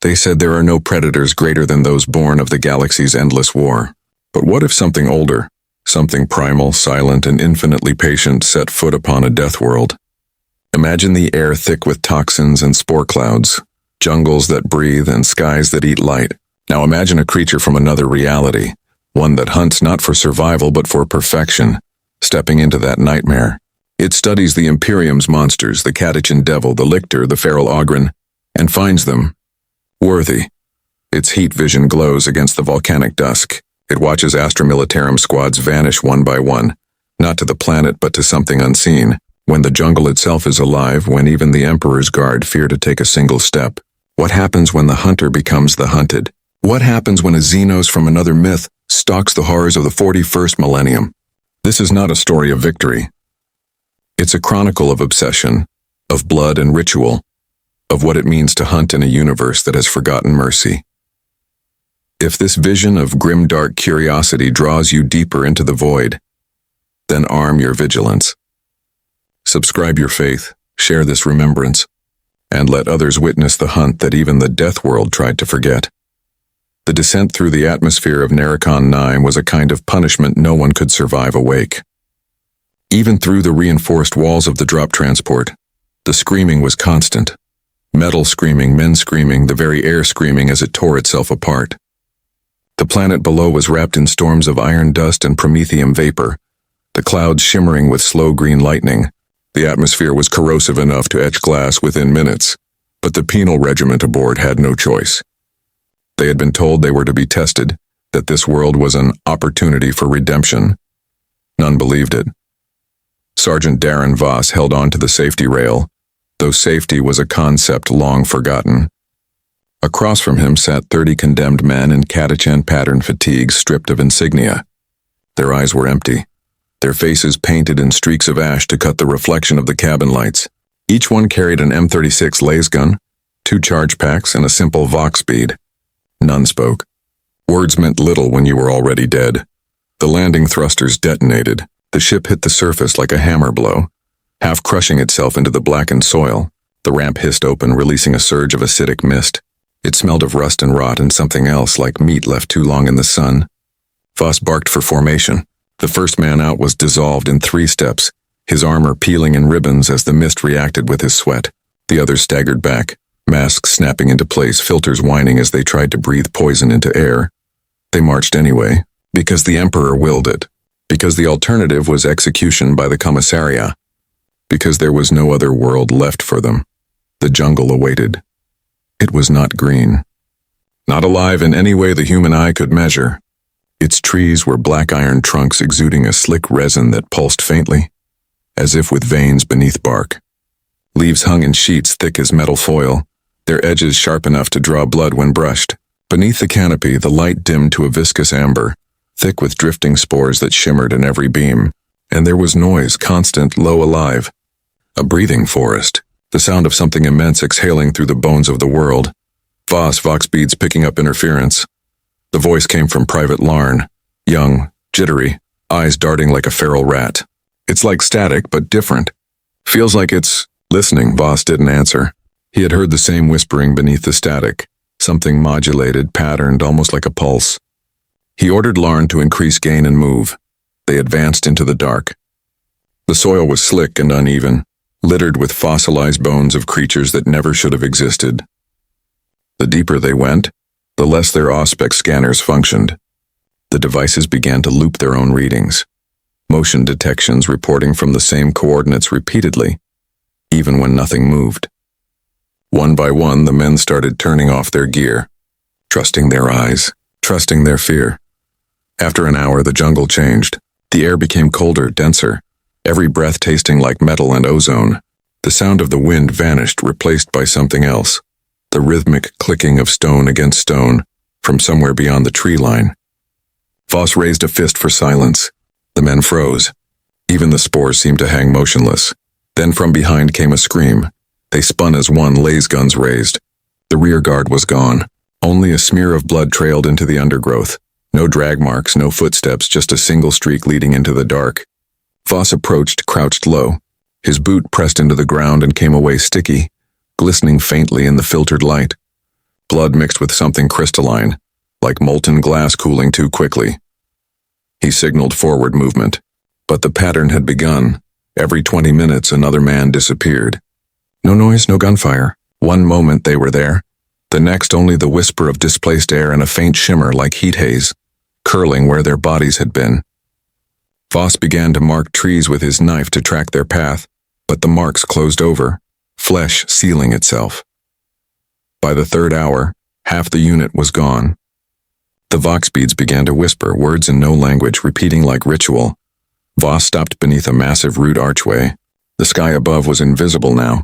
They said there are no predators greater than those born of the galaxy's endless war. But what if something older, something primal, silent, and infinitely patient set foot upon a death world? Imagine the air thick with toxins and spore clouds, jungles that breathe and skies that eat light. Now imagine a creature from another reality, one that hunts not for survival but for perfection, stepping into that nightmare. It studies the Imperium's monsters, the Catachan Devil, the Lictor, the Feral Ogren, and finds them worthy. Its heat vision glows against the volcanic dusk. It watches Astromilitarum squads vanish one by one, not to the planet but to something unseen, when the jungle itself is alive, when even the Emperor's guard fear to take a single step. What happens when the hunter becomes the hunted? What happens when a Xenos from another myth stalks the horrors of the 41st millennium? This is not a story of victory. It's a chronicle of obsession, of blood and ritual, of what it means to hunt in a universe that has forgotten mercy. If this vision of grimdark curiosity draws you deeper into the void, then arm your vigilance. Subscribe your faith, share this remembrance, and let others witness the hunt that even the death world tried to forget. The descent through the atmosphere of Narration 9 was a kind of punishment no one could survive awake. Even through the reinforced walls of the drop transport, the screaming was constant. Metal screaming, men screaming, the very air screaming as it tore itself apart. The planet below was wrapped in storms of iron dust and promethium vapor, the clouds shimmering with slow green lightning. The atmosphere was corrosive enough to etch glass within minutes, but the penal regiment aboard had no choice. They had been told they were to be tested, that this world was an opportunity for redemption. None believed it. Sergeant Darren Voss held on to the safety rail, though safety was a concept long forgotten. Across from him sat 30 condemned men in Catachan pattern fatigues stripped of insignia. Their eyes were empty, their faces painted in streaks of ash to cut the reflection of the cabin lights. Each one carried an M36 laser gun, 2 charge packs, and a simple Vox bead. None spoke. Words meant little when you were already dead. The landing thrusters detonated. The ship hit the surface like a hammer blow, half crushing itself into the blackened soil. The ramp hissed open, releasing a surge of acidic mist. It smelled of rust and rot and something else, like meat left too long in the sun. Voss barked for formation. The first man out was dissolved in 3 steps, his armor peeling in ribbons as the mist reacted with his sweat. The others staggered back, masks snapping into place, filters whining as they tried to breathe poison into air. They marched anyway, because the Emperor willed it. Because the alternative was execution by the commissariat. Because there was no other world left for them. The jungle awaited. It was not green. Not alive in any way the human eye could measure. Its trees were black iron trunks exuding a slick resin that pulsed faintly, as if with veins beneath bark. Leaves hung in sheets thick as metal foil, their edges sharp enough to draw blood when brushed. Beneath the canopy, the light dimmed to a viscous amber, thick with drifting spores that shimmered in every beam. And there was noise, constant, low, alive. A breathing forest, the sound of something immense exhaling through the bones of the world. Vox beads picking up interference. The voice came from Private Larn, young, jittery, eyes darting like a feral rat. It's like static, but different. Feels like it's listening. Voss didn't answer. He had heard the same whispering beneath the static, something modulated, patterned, almost like a pulse. He ordered Larn to increase gain and move. They advanced into the dark. The soil was slick and uneven, littered with fossilized bones of creatures that never should have existed. The deeper they went, the less their Auspex scanners functioned. The devices began to loop their own readings, motion detections reporting from the same coordinates repeatedly, even when nothing moved. One by one, the men started turning off their gear, trusting their eyes, trusting their fear. After an hour, the jungle changed. The air became colder, denser, every breath tasting like metal and ozone. The sound of the wind vanished, replaced by something else, the rhythmic clicking of stone against stone from somewhere beyond the tree line. Voss raised a fist for silence. The men froze. Even the spores seemed to hang motionless. Then from behind came a scream. They spun as one, laser guns raised. The rear guard was gone. Only a smear of blood trailed into the undergrowth. No drag marks, no footsteps, just a single streak leading into the dark. Voss approached, crouched low. His boot pressed into the ground and came away sticky, glistening faintly in the filtered light. blood mixed with something crystalline, like molten glass cooling too quickly. He signaled forward movement, but the pattern had begun. Every 20 minutes another man disappeared. No noise, no gunfire. One moment they were there, the next only the whisper of displaced air and a faint shimmer like heat haze, curling where their bodies had been. Voss began to mark trees with his knife to track their path, but the marks closed over, flesh sealing itself. By the third hour, half the unit was gone. The Vox beads began to whisper, words in no language, repeating like ritual. Voss stopped beneath a massive root archway. The sky above was invisible now.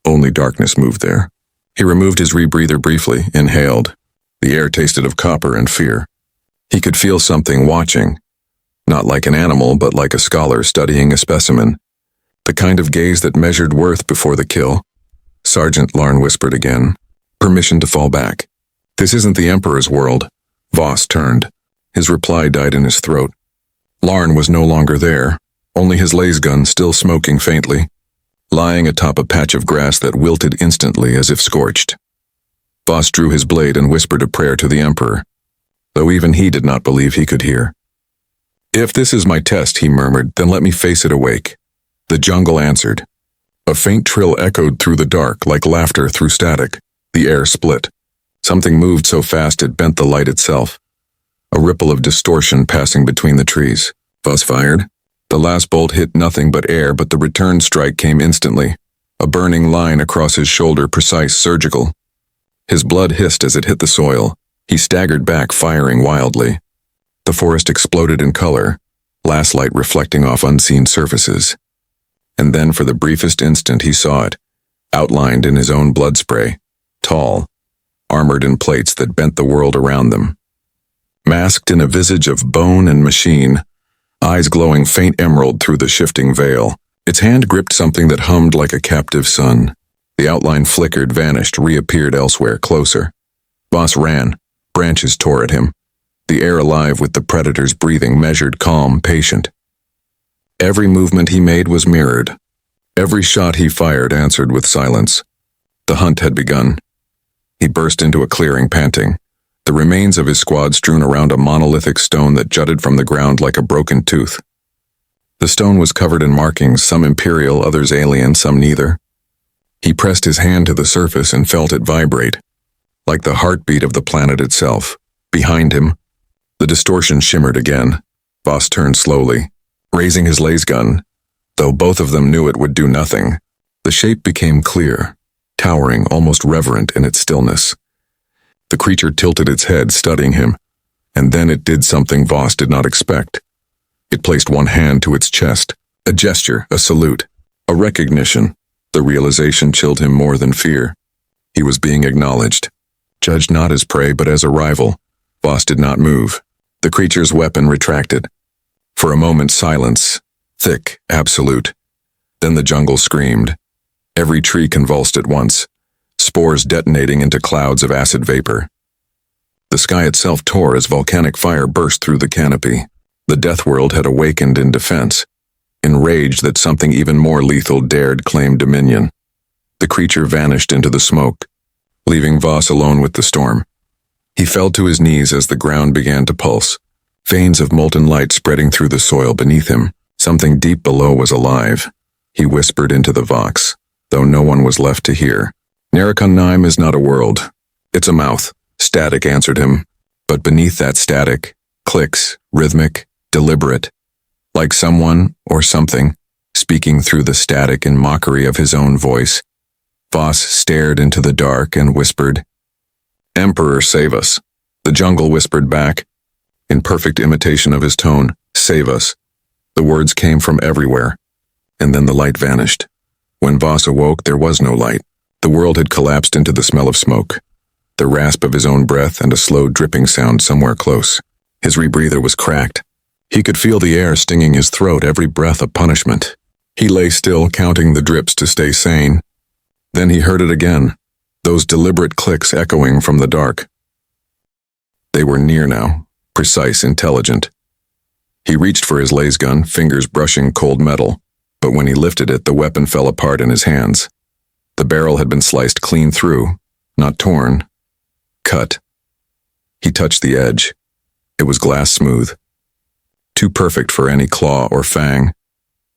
Only darkness moved there. He removed his rebreather briefly, inhaled. The air tasted of copper and fear. He could feel something watching. Not like an animal, but like a scholar studying a specimen. The kind of gaze that measured worth before the kill. Sergeant Larn whispered again. Permission to fall back. This isn't the Emperor's world. Voss turned. His reply died in his throat. Larn was no longer there, only his laser gun still smoking faintly, lying atop a patch of grass that wilted instantly as if scorched. Voss drew his blade and whispered a prayer to the Emperor, though even he did not believe he could hear. If this is my test, he murmured, then let me face it awake. The jungle answered. A faint trill echoed through the dark like laughter through static. The air split. Something moved so fast it bent the light itself. A ripple of distortion passing between the trees. Voss fired. The last bolt hit nothing but air, but the return strike came instantly. A burning line across his shoulder, precise, surgical. His blood hissed as it hit the soil. He staggered back, firing wildly. The forest exploded in color, last light reflecting off unseen surfaces. And then for the briefest instant he saw it, outlined in his own blood spray, tall, armored in plates that bent the world around them. Masked in a visage of bone and machine, eyes glowing faint emerald through the shifting veil. Its hand gripped something that hummed like a captive sun. The outline flickered, vanished, reappeared elsewhere, closer. Voss ran. Branches tore at him. The air alive with the predator's breathing, measured, calm, patient. Every movement he made was mirrored. Every shot he fired answered with silence. The hunt had begun. He burst into a clearing, panting. The remains of his squad strewn around a monolithic stone that jutted from the ground like a broken tooth. The stone was covered in markings, some imperial, others alien, some neither. He pressed his hand to the surface and felt it vibrate, like the heartbeat of the planet itself. Behind him, the distortion shimmered again. Voss turned slowly, raising his laser gun, though both of them knew it would do nothing. The shape became clear, towering, almost reverent in its stillness. The creature tilted its head, studying him, and then it did something Voss did not expect. It placed one hand to its chest, a gesture, a salute, a recognition. The realization chilled him more than fear. He was being acknowledged, judged not as prey but as a rival. Voss did not move. The creature's weapon retracted. For a moment, silence, thick, absolute. Then the jungle screamed. Every tree convulsed at once, spores detonating into clouds of acid vapor. The sky itself tore as volcanic fire burst through the canopy. The death world had awakened in defense, enraged that something even more lethal dared claim dominion. The creature vanished into the smoke, leaving Voss alone with the storm. He fell to his knees as the ground began to pulse, veins of molten light spreading through the soil beneath him. Something deep below was alive. He whispered into the Vox, though no one was left to hear. Narration is not a world. It's a mouth. Static answered him. But beneath that static, clicks, rhythmic, deliberate, like someone or something speaking through the static in mockery of his own voice. Voss stared into the dark and whispered, "Emperor, save us." The jungle whispered back, in perfect imitation of his tone, "Save us." The words came from everywhere, and then the light vanished. When Voss awoke, there was no light. The world had collapsed into the smell of smoke, the rasp of his own breath, and a slow dripping sound somewhere close. His rebreather was cracked. He could feel the air stinging his throat, every breath a punishment. He lay still, counting the drips to stay sane. Then he heard it again, those deliberate clicks echoing from the dark. They were near now, precise, intelligent. He reached for his laser gun, fingers brushing cold metal, but when he lifted it, the weapon fell apart in his hands. The barrel had been sliced clean through, not torn, cut. He touched the edge. It was glass smooth. Too perfect for any claw or fang.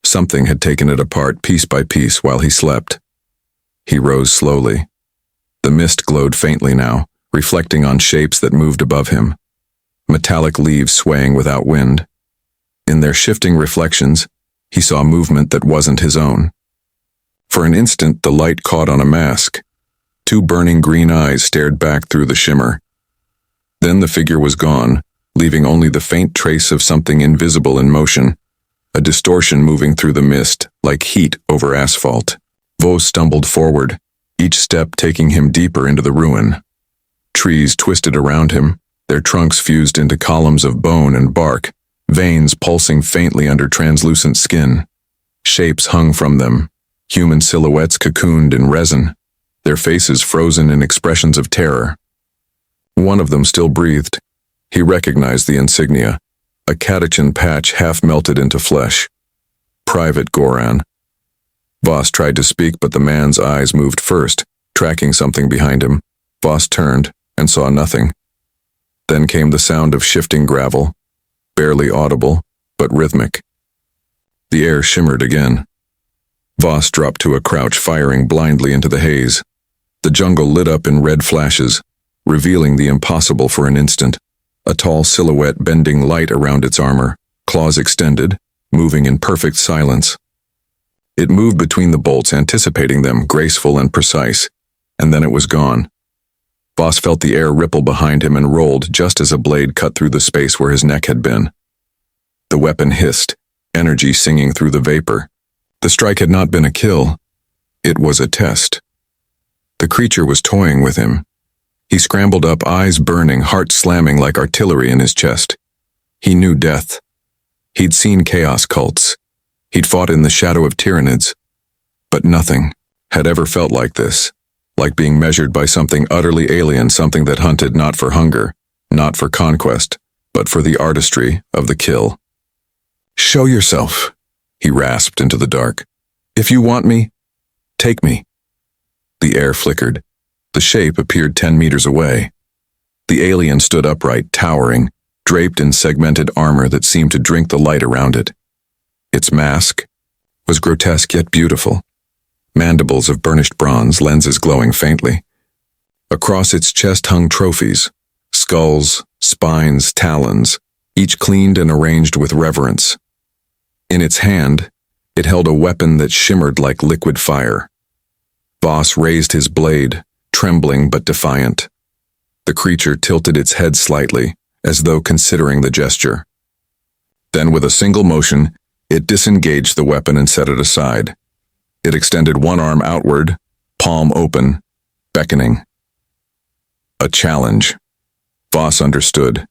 Something had taken it apart piece by piece while he slept. He rose slowly. The mist glowed faintly now, reflecting on shapes that moved above him. Metallic leaves swaying without wind. In their shifting reflections, he saw movement that wasn't his own. For an instant, the light caught on a mask. Two burning green eyes stared back through the shimmer. Then the figure was gone, leaving only the faint trace of something invisible in motion, a distortion moving through the mist like heat over asphalt. Voss stumbled forward, each step taking him deeper into the ruin. Trees twisted around him, their trunks fused into columns of bone and bark, veins pulsing faintly under translucent skin. Shapes hung from them, human silhouettes cocooned in resin, their faces frozen in expressions of terror. One of them still breathed. He recognized the insignia, a catechin patch half melted into flesh. Private Goran. Voss tried to speak, but the man's eyes moved first, tracking something behind him. Voss turned and saw nothing. Then came the sound of shifting gravel, barely audible, but rhythmic. The air shimmered again. Voss dropped to a crouch, firing blindly into the haze. The jungle lit up in red flashes, revealing the impossible for an instant. A tall silhouette bending light around its armor, claws extended, moving in perfect silence. It moved between the bolts, anticipating them, graceful and precise, and then it was gone. Voss felt the air ripple behind him and rolled just as a blade cut through the space where his neck had been. The weapon hissed, energy singing through the vapor. The strike had not been a kill. It was a test. The creature was toying with him. He scrambled up, eyes burning, heart slamming like artillery in his chest. He knew death. He'd seen chaos cults. He'd fought in the shadow of tyrannids. But nothing had ever felt like this, like being measured by something utterly alien, something that hunted not for hunger, not for conquest, but for the artistry of the kill. "Show yourself," he rasped into the dark. "If you want me, take me." The air flickered. The shape appeared 10 meters away. The alien stood upright, towering, draped in segmented armor that seemed to drink the light around it. Its mask was grotesque yet beautiful. Mandibles of burnished bronze, lenses glowing faintly. Across its chest hung trophies, skulls, spines, talons, each cleaned and arranged with reverence. In its hand, it held a weapon that shimmered like liquid fire. Voss raised his blade, trembling but defiant. The creature tilted its head slightly, as though considering the gesture. Then with a single motion, it disengaged the weapon and set it aside. It extended one arm outward, palm open, beckoning. A challenge. Voss understood,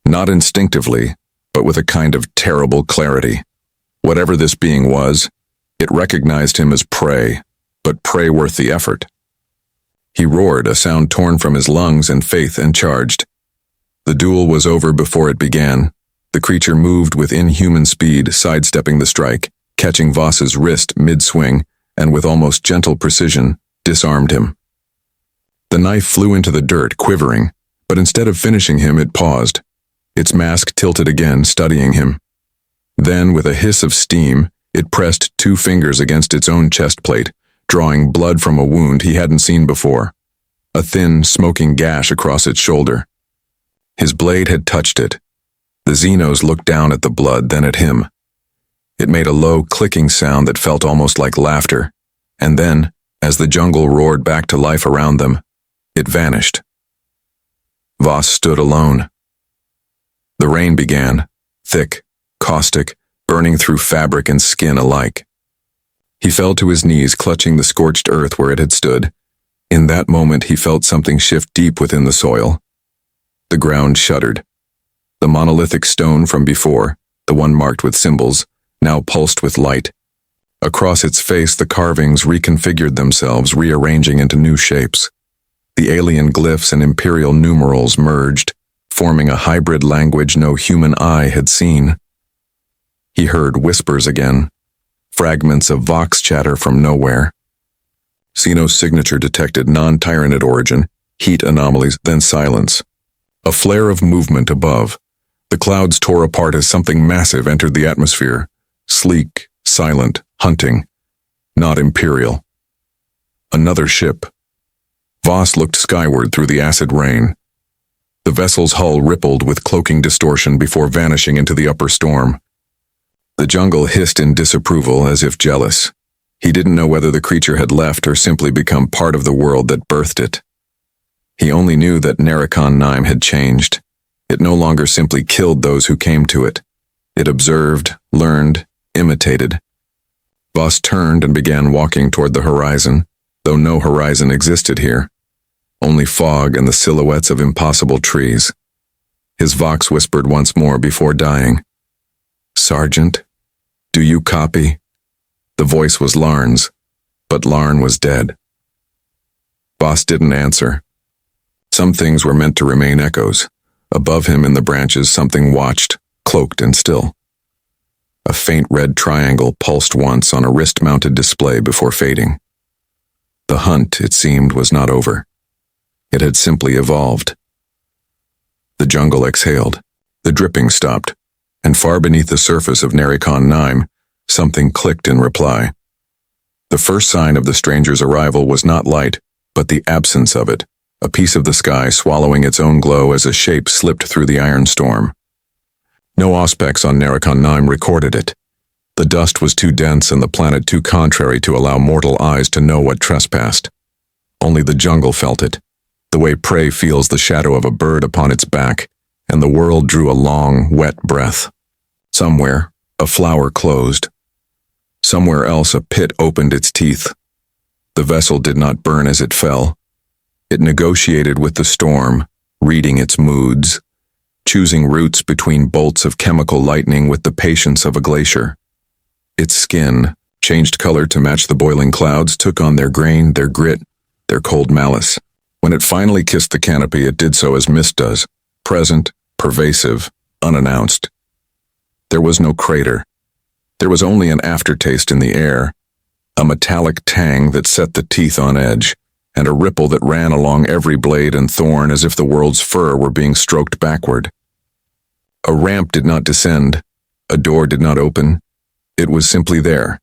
not instinctively, but with a kind of terrible clarity. Whatever this being was, it recognized him as prey, but prey worth the effort. He roared, a sound torn from his lungs and faith, and charged. The duel was over before it began. The creature moved with inhuman speed, sidestepping the strike, catching Voss's wrist mid-swing, and with almost gentle precision, disarmed him. The knife flew into the dirt, quivering, but instead of finishing him, it paused. Its mask tilted again, studying him. Then, with a hiss of steam, it pressed 2 fingers against its own chest plate, drawing blood from a wound he hadn't seen before, a thin, smoking gash across its shoulder. His blade had touched it. The Xenos looked down at the blood, then at him. It made a low, clicking sound that felt almost like laughter, and then, as the jungle roared back to life around them, it vanished. Voss stood alone. The rain began, thick, caustic, burning through fabric and skin alike. He fell to his knees, clutching the scorched earth where it had stood. In that moment, he felt something shift deep within the soil. The ground shuddered. The monolithic stone from before, the one marked with symbols, now pulsed with light. Across its face, the carvings reconfigured themselves, rearranging into new shapes. The alien glyphs and imperial numerals merged, forming a hybrid language no human eye had seen. He heard whispers again, fragments of vox chatter from nowhere. Xeno's signature detected non-Tyranid origin. heat anomalies, then silence. A flare of movement above. The clouds tore apart as something massive entered the atmosphere. Sleek, silent, hunting. Not Imperial. Another ship. Voss looked skyward through the acid rain. The vessel's hull rippled with cloaking distortion before vanishing into the upper storm. The jungle hissed in disapproval as if jealous. He didn't know whether the creature had left or simply become part of the world that birthed it. He only knew that Narration 9 had changed. It no longer simply killed those who came to it. It observed, learned, imitated. Voss turned and began walking toward the horizon, though no horizon existed here. Only fog and the silhouettes of impossible trees. His vox whispered once more before dying. "Sergeant, do you copy?" The voice was Larn's, but Larn was dead. Voss didn't answer. Some things were meant to remain echoes. Above him in the branches something watched, cloaked and still. A faint red triangle pulsed once on a wrist-mounted display before fading. The hunt, it seemed, was not over. It had simply evolved. The jungle exhaled. The dripping stopped, and far beneath the surface of Narration 9, something clicked in reply. The first sign of the stranger's arrival was not light, but the absence of it, a piece of the sky swallowing its own glow as a shape slipped through the iron storm. No auspex on Narration 9 recorded it. The dust was too dense and the planet too contrary to allow mortal eyes to know what trespassed. Only the jungle felt it, the way prey feels the shadow of a bird upon its back, and the world drew a long, wet breath. Somewhere, a flower closed. Somewhere else, a pit opened its teeth. The vessel did not burn as it fell. It negotiated with the storm, reading its moods, choosing routes between bolts of chemical lightning with the patience of a glacier. Its skin, changed color to match the boiling clouds, took on their grain, their grit, their cold malice. When it finally kissed the canopy, it did so as mist does, present, pervasive, unannounced. There was no crater. There was only an aftertaste in the air, a metallic tang that set the teeth on edge, and a ripple that ran along every blade and thorn as if the world's fur were being stroked backward. A ramp did not descend. A door did not open. It was simply there,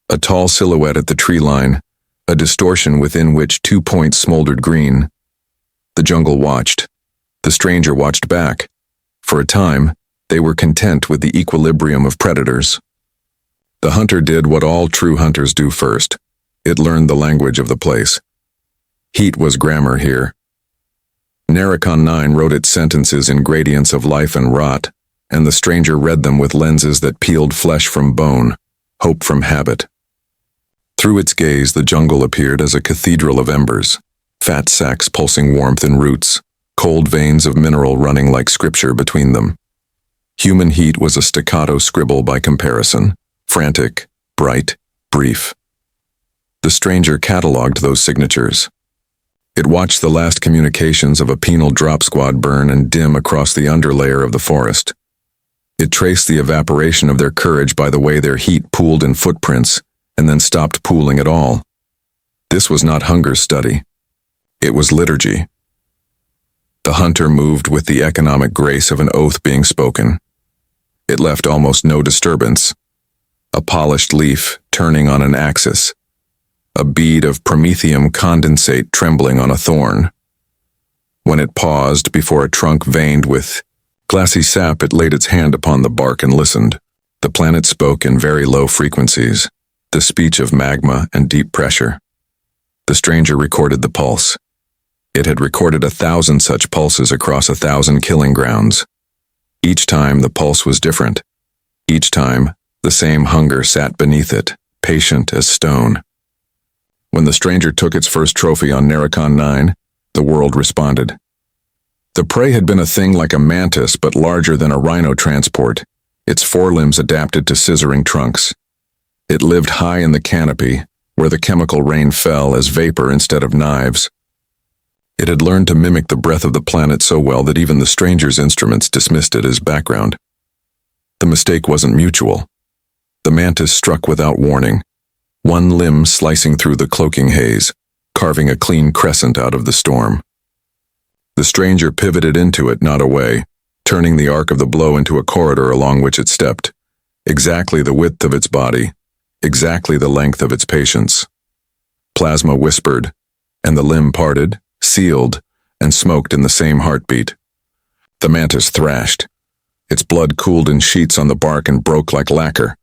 a tall silhouette at the tree line, a distortion within which 2 points smoldered green. The jungle watched. The stranger watched back. For a time, they were content with the equilibrium of predators. The hunter did what all true hunters do first. It learned the language of the place. Heat was grammar here. Narration 9 wrote its sentences in gradients of life and rot, and the stranger read them with lenses that peeled flesh from bone, hope from habit. Through its gaze, the jungle appeared as a cathedral of embers, fat sacks pulsing warmth in roots, cold veins of mineral running like scripture between them. Human heat was a staccato scribble by comparison, frantic, bright, brief. The stranger catalogued those signatures. It watched the last communications of a penal drop squad burn and dim across the underlayer of the forest. It traced the evaporation of their courage by the way their heat pooled in footprints and then stopped pooling at all. This was not hunger study. It was liturgy. The hunter moved with the economic grace of an oath being spoken. It left almost no disturbance. A polished leaf turning on an axis. A bead of promethium condensate trembling on a thorn. When it paused before a trunk veined with glassy sap, it laid its hand upon the bark and listened. The planet spoke in very low frequencies, the speech of magma and deep pressure. The stranger recorded the pulse. It had recorded 1,000 such pulses across 1,000 killing grounds. Each time the pulse was different. Each time the same hunger sat beneath it, patient as stone. When the stranger took its first trophy on Narration 9, the world responded. The prey had been a thing like a mantis but larger than a rhino transport, its forelimbs adapted to scissoring trunks. It lived high in the canopy, where the chemical rain fell as vapor instead of knives. It had learned to mimic the breath of the planet so well that even the stranger's instruments dismissed it as background. The mistake wasn't mutual. The mantis struck without warning, one limb slicing through the cloaking haze, carving a clean crescent out of the storm. The stranger pivoted into it, not away, turning the arc of the blow into a corridor along which it stepped. Exactly the width of its body, exactly the length of its patience. Plasma whispered, and the limb parted, sealed, and smoked in the same heartbeat. The mantis thrashed. Its blood cooled in sheets on the bark and broke like lacquer.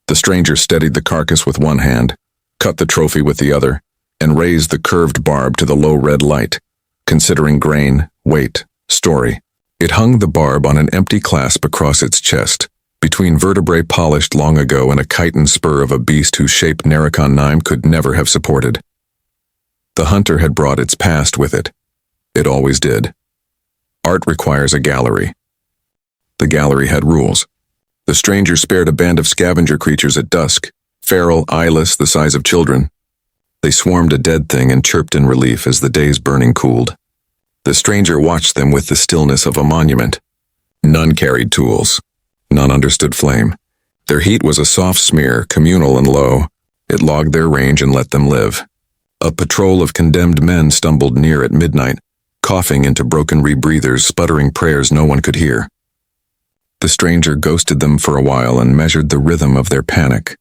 The stranger steadied the carcass with one hand, cut the trophy with the other, and raised the curved barb to the low red light, considering grain, weight, story. It hung the barb on an empty clasp across its chest, between vertebrae polished long ago and a chitin spur of a beast whose shape narration could never have supported. The hunter had brought its past with it. It always did. Art requires a gallery. The gallery had rules. The stranger spared a band of scavenger creatures at dusk, feral, eyeless, the size of children. They swarmed a dead thing and chirped in relief as the day's burning cooled. The stranger watched them with the stillness of a monument. None carried tools. None understood flame. Their heat was a soft smear, communal and low. It logged their range and let them live. A patrol of condemned men stumbled near at midnight, coughing into broken rebreathers, sputtering prayers no one could hear. The stranger ghosted them for a while and measured the rhythm of their panic.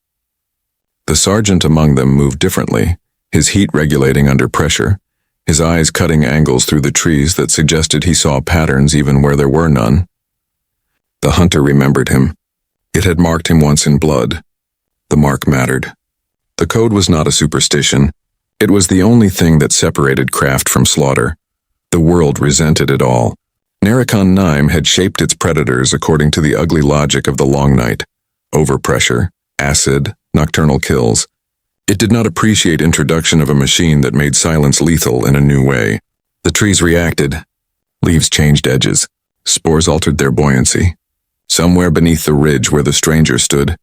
The sergeant among them moved differently, his heat regulating under pressure, his eyes cutting angles through the trees that suggested he saw patterns even where there were none. The hunter remembered him. It had marked him once in blood. The mark mattered. The code was not a superstition. It was the only thing that separated craft from slaughter. The world resented it all. Narration had shaped its predators according to the ugly logic of the long night. Overpressure, acid, nocturnal kills. It did not appreciate introduction of a machine that made silence lethal in a new way. The trees reacted. Leaves changed edges. Spores altered their buoyancy. Somewhere beneath the ridge where the stranger stood,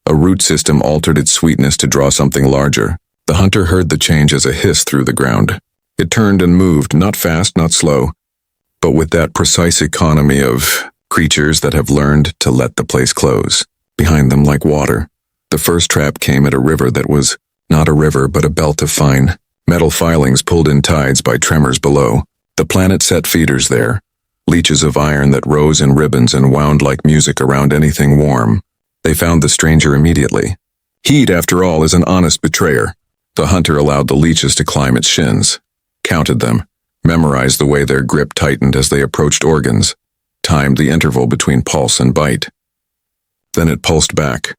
a root system altered its sweetness to draw something larger. The hunter heard the change as a hiss through the ground. It turned and moved, not fast, not slow, but with that precise economy of creatures that have learned to let the place close, behind them like water. The first trap came at a river that was not a river but a belt of fine metal filings pulled in tides by tremors below. The planet set feeders there, leeches of iron that rose in ribbons and wound like music around anything warm. They found the stranger immediately. Heat, after all, is an honest betrayer. The hunter allowed the leeches to climb its shins, counted them, memorized the way their grip tightened as they approached organs, timed the interval between pulse and bite. Then it pulsed back.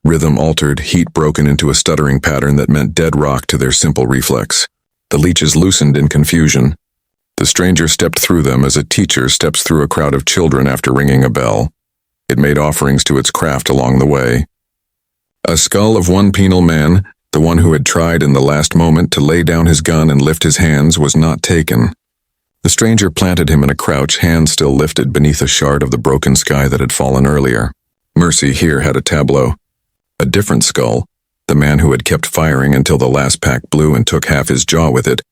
Rhythm altered, heat broken into a stuttering pattern that meant dead rock to their simple reflex. The leeches loosened in confusion. The stranger stepped through them as a teacher steps through a crowd of children after ringing a bell. It made offerings to its craft along the way. A skull of one penal man, the one who had tried in the last moment to lay down his gun and lift his hands, was not taken. The stranger planted him in a crouch, hands still lifted beneath a shard of the broken sky that had fallen earlier. Mercy here had a tableau. A different skull, the man who had kept firing until the last pack blew and took half his jaw with it,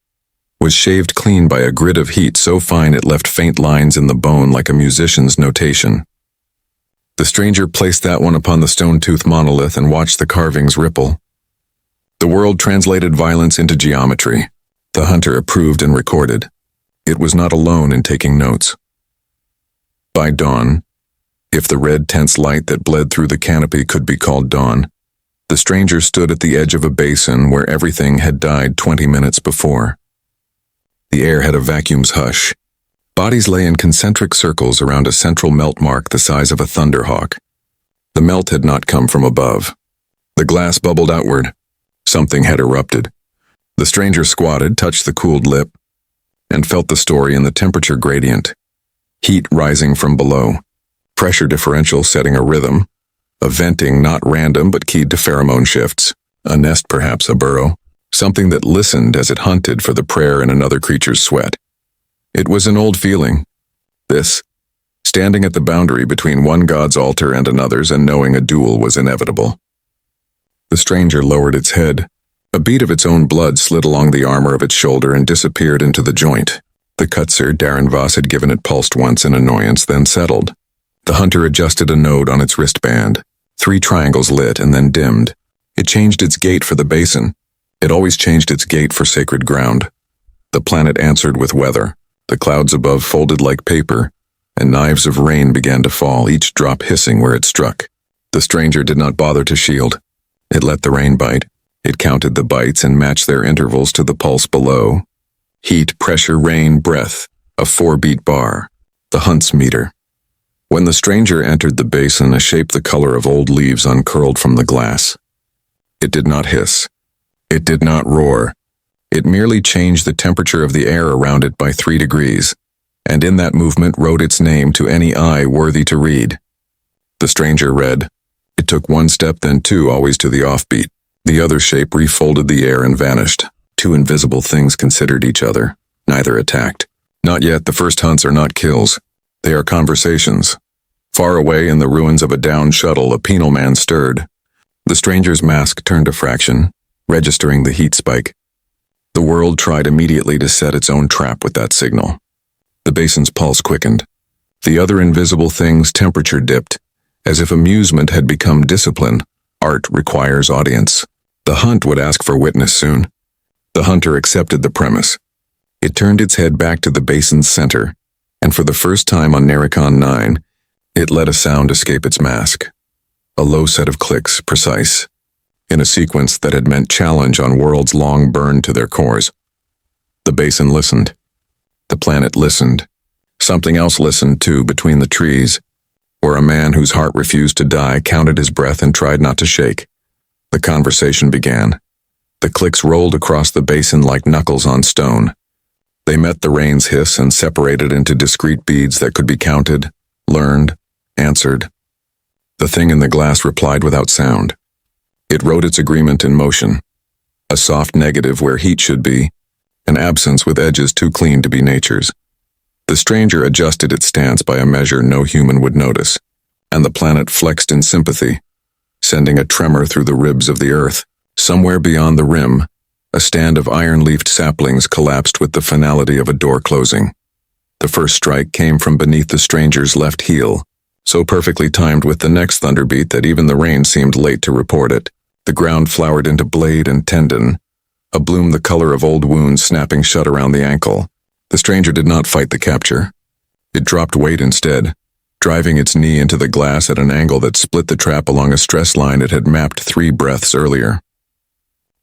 was shaved clean by a grit of heat so fine it left faint lines in the bone like a musician's notation. The stranger placed that one upon the stone-toothed monolith and watched the carvings ripple. The world translated violence into geometry. The hunter approved and recorded. It was not alone in taking notes. By dawn, if the red tense light that bled through the canopy could be called dawn, the stranger stood at the edge of a basin where everything had died 20 minutes before. The air had a vacuum's hush. Bodies lay in concentric circles around a central melt mark the size of a thunderhawk. The melt had not come from above. The glass bubbled outward. Something had erupted. The stranger squatted, touched the cooled lip, and felt the story in the temperature gradient. Heat rising from below. Pressure differential setting a rhythm. A venting not random but keyed to pheromone shifts. A nest, perhaps a burrow. Something that listened as it hunted for the prayer in another creature's sweat. It was an old feeling. This, standing at the boundary between one god's altar and another's and knowing a duel was inevitable. The stranger lowered its head. A bead of its own blood slid along the armor of its shoulder and disappeared into the joint. The Kutzer Darren Voss had given it pulsed once in annoyance, then settled. The hunter adjusted a node on its wristband. 3 triangles lit and then dimmed. It changed its gait for the basin. It always changed its gait for sacred ground. The planet answered with weather. The clouds above folded like paper, and knives of rain began to fall, each drop hissing where it struck. The stranger did not bother to shield. It let the rain bite. It counted the bites and matched their intervals to the pulse below. Heat, pressure, rain, breath, a 4-beat bar. The Hunt's meter. When the stranger entered the basin, a shape the color of old leaves uncurled from the glass. It did not hiss. It did not roar. It merely changed the temperature of the air around it by 3 degrees, and in that movement wrote its name to any eye worthy to read. The stranger read. It took 1 step, then 2, always to the offbeat. The other shape refolded the air and vanished. 2 invisible things considered each other. Neither attacked. Not yet. The first hunts are not kills. They are conversations. Far away in the ruins of a downed shuttle, a penal man stirred. The stranger's mask turned a fraction, registering the heat spike. The world tried immediately to set its own trap with that signal. The basin's pulse quickened. The other invisible thing's temperature dipped, as if amusement had become discipline. Art requires audience. The hunt would ask for witness soon. The hunter accepted the premise. It turned its head back to the basin's center, and for the first time on Narration 9, it let a sound escape its mask. A low set of clicks, precise, in a sequence that had meant challenge on worlds long burned to their cores. The basin listened. The planet listened. Something else listened, too, between the trees, where a man whose heart refused to die counted his breath and tried not to shake. The conversation began. The clicks rolled across the basin like knuckles on stone. They met the rain's hiss and separated into discrete beads that could be counted, learned, answered. The thing in the glass replied without sound. It wrote its agreement in motion. A soft negative where heat should be, an absence with edges too clean to be nature's. The stranger adjusted its stance by a measure no human would notice, and the planet flexed in sympathy, sending a tremor through the ribs of the earth. Somewhere beyond the rim, a stand of iron-leafed saplings collapsed with the finality of a door closing. The first strike came from beneath the stranger's left heel, so perfectly timed with the next thunderbeat that even the rain seemed late to report it. The ground flowered into blade and tendon, a bloom the color of old wounds snapping shut around the ankle. The stranger did not fight the capture. It dropped weight instead, driving its knee into the glass at an angle that split the trap along a stress line it had mapped 3 breaths earlier.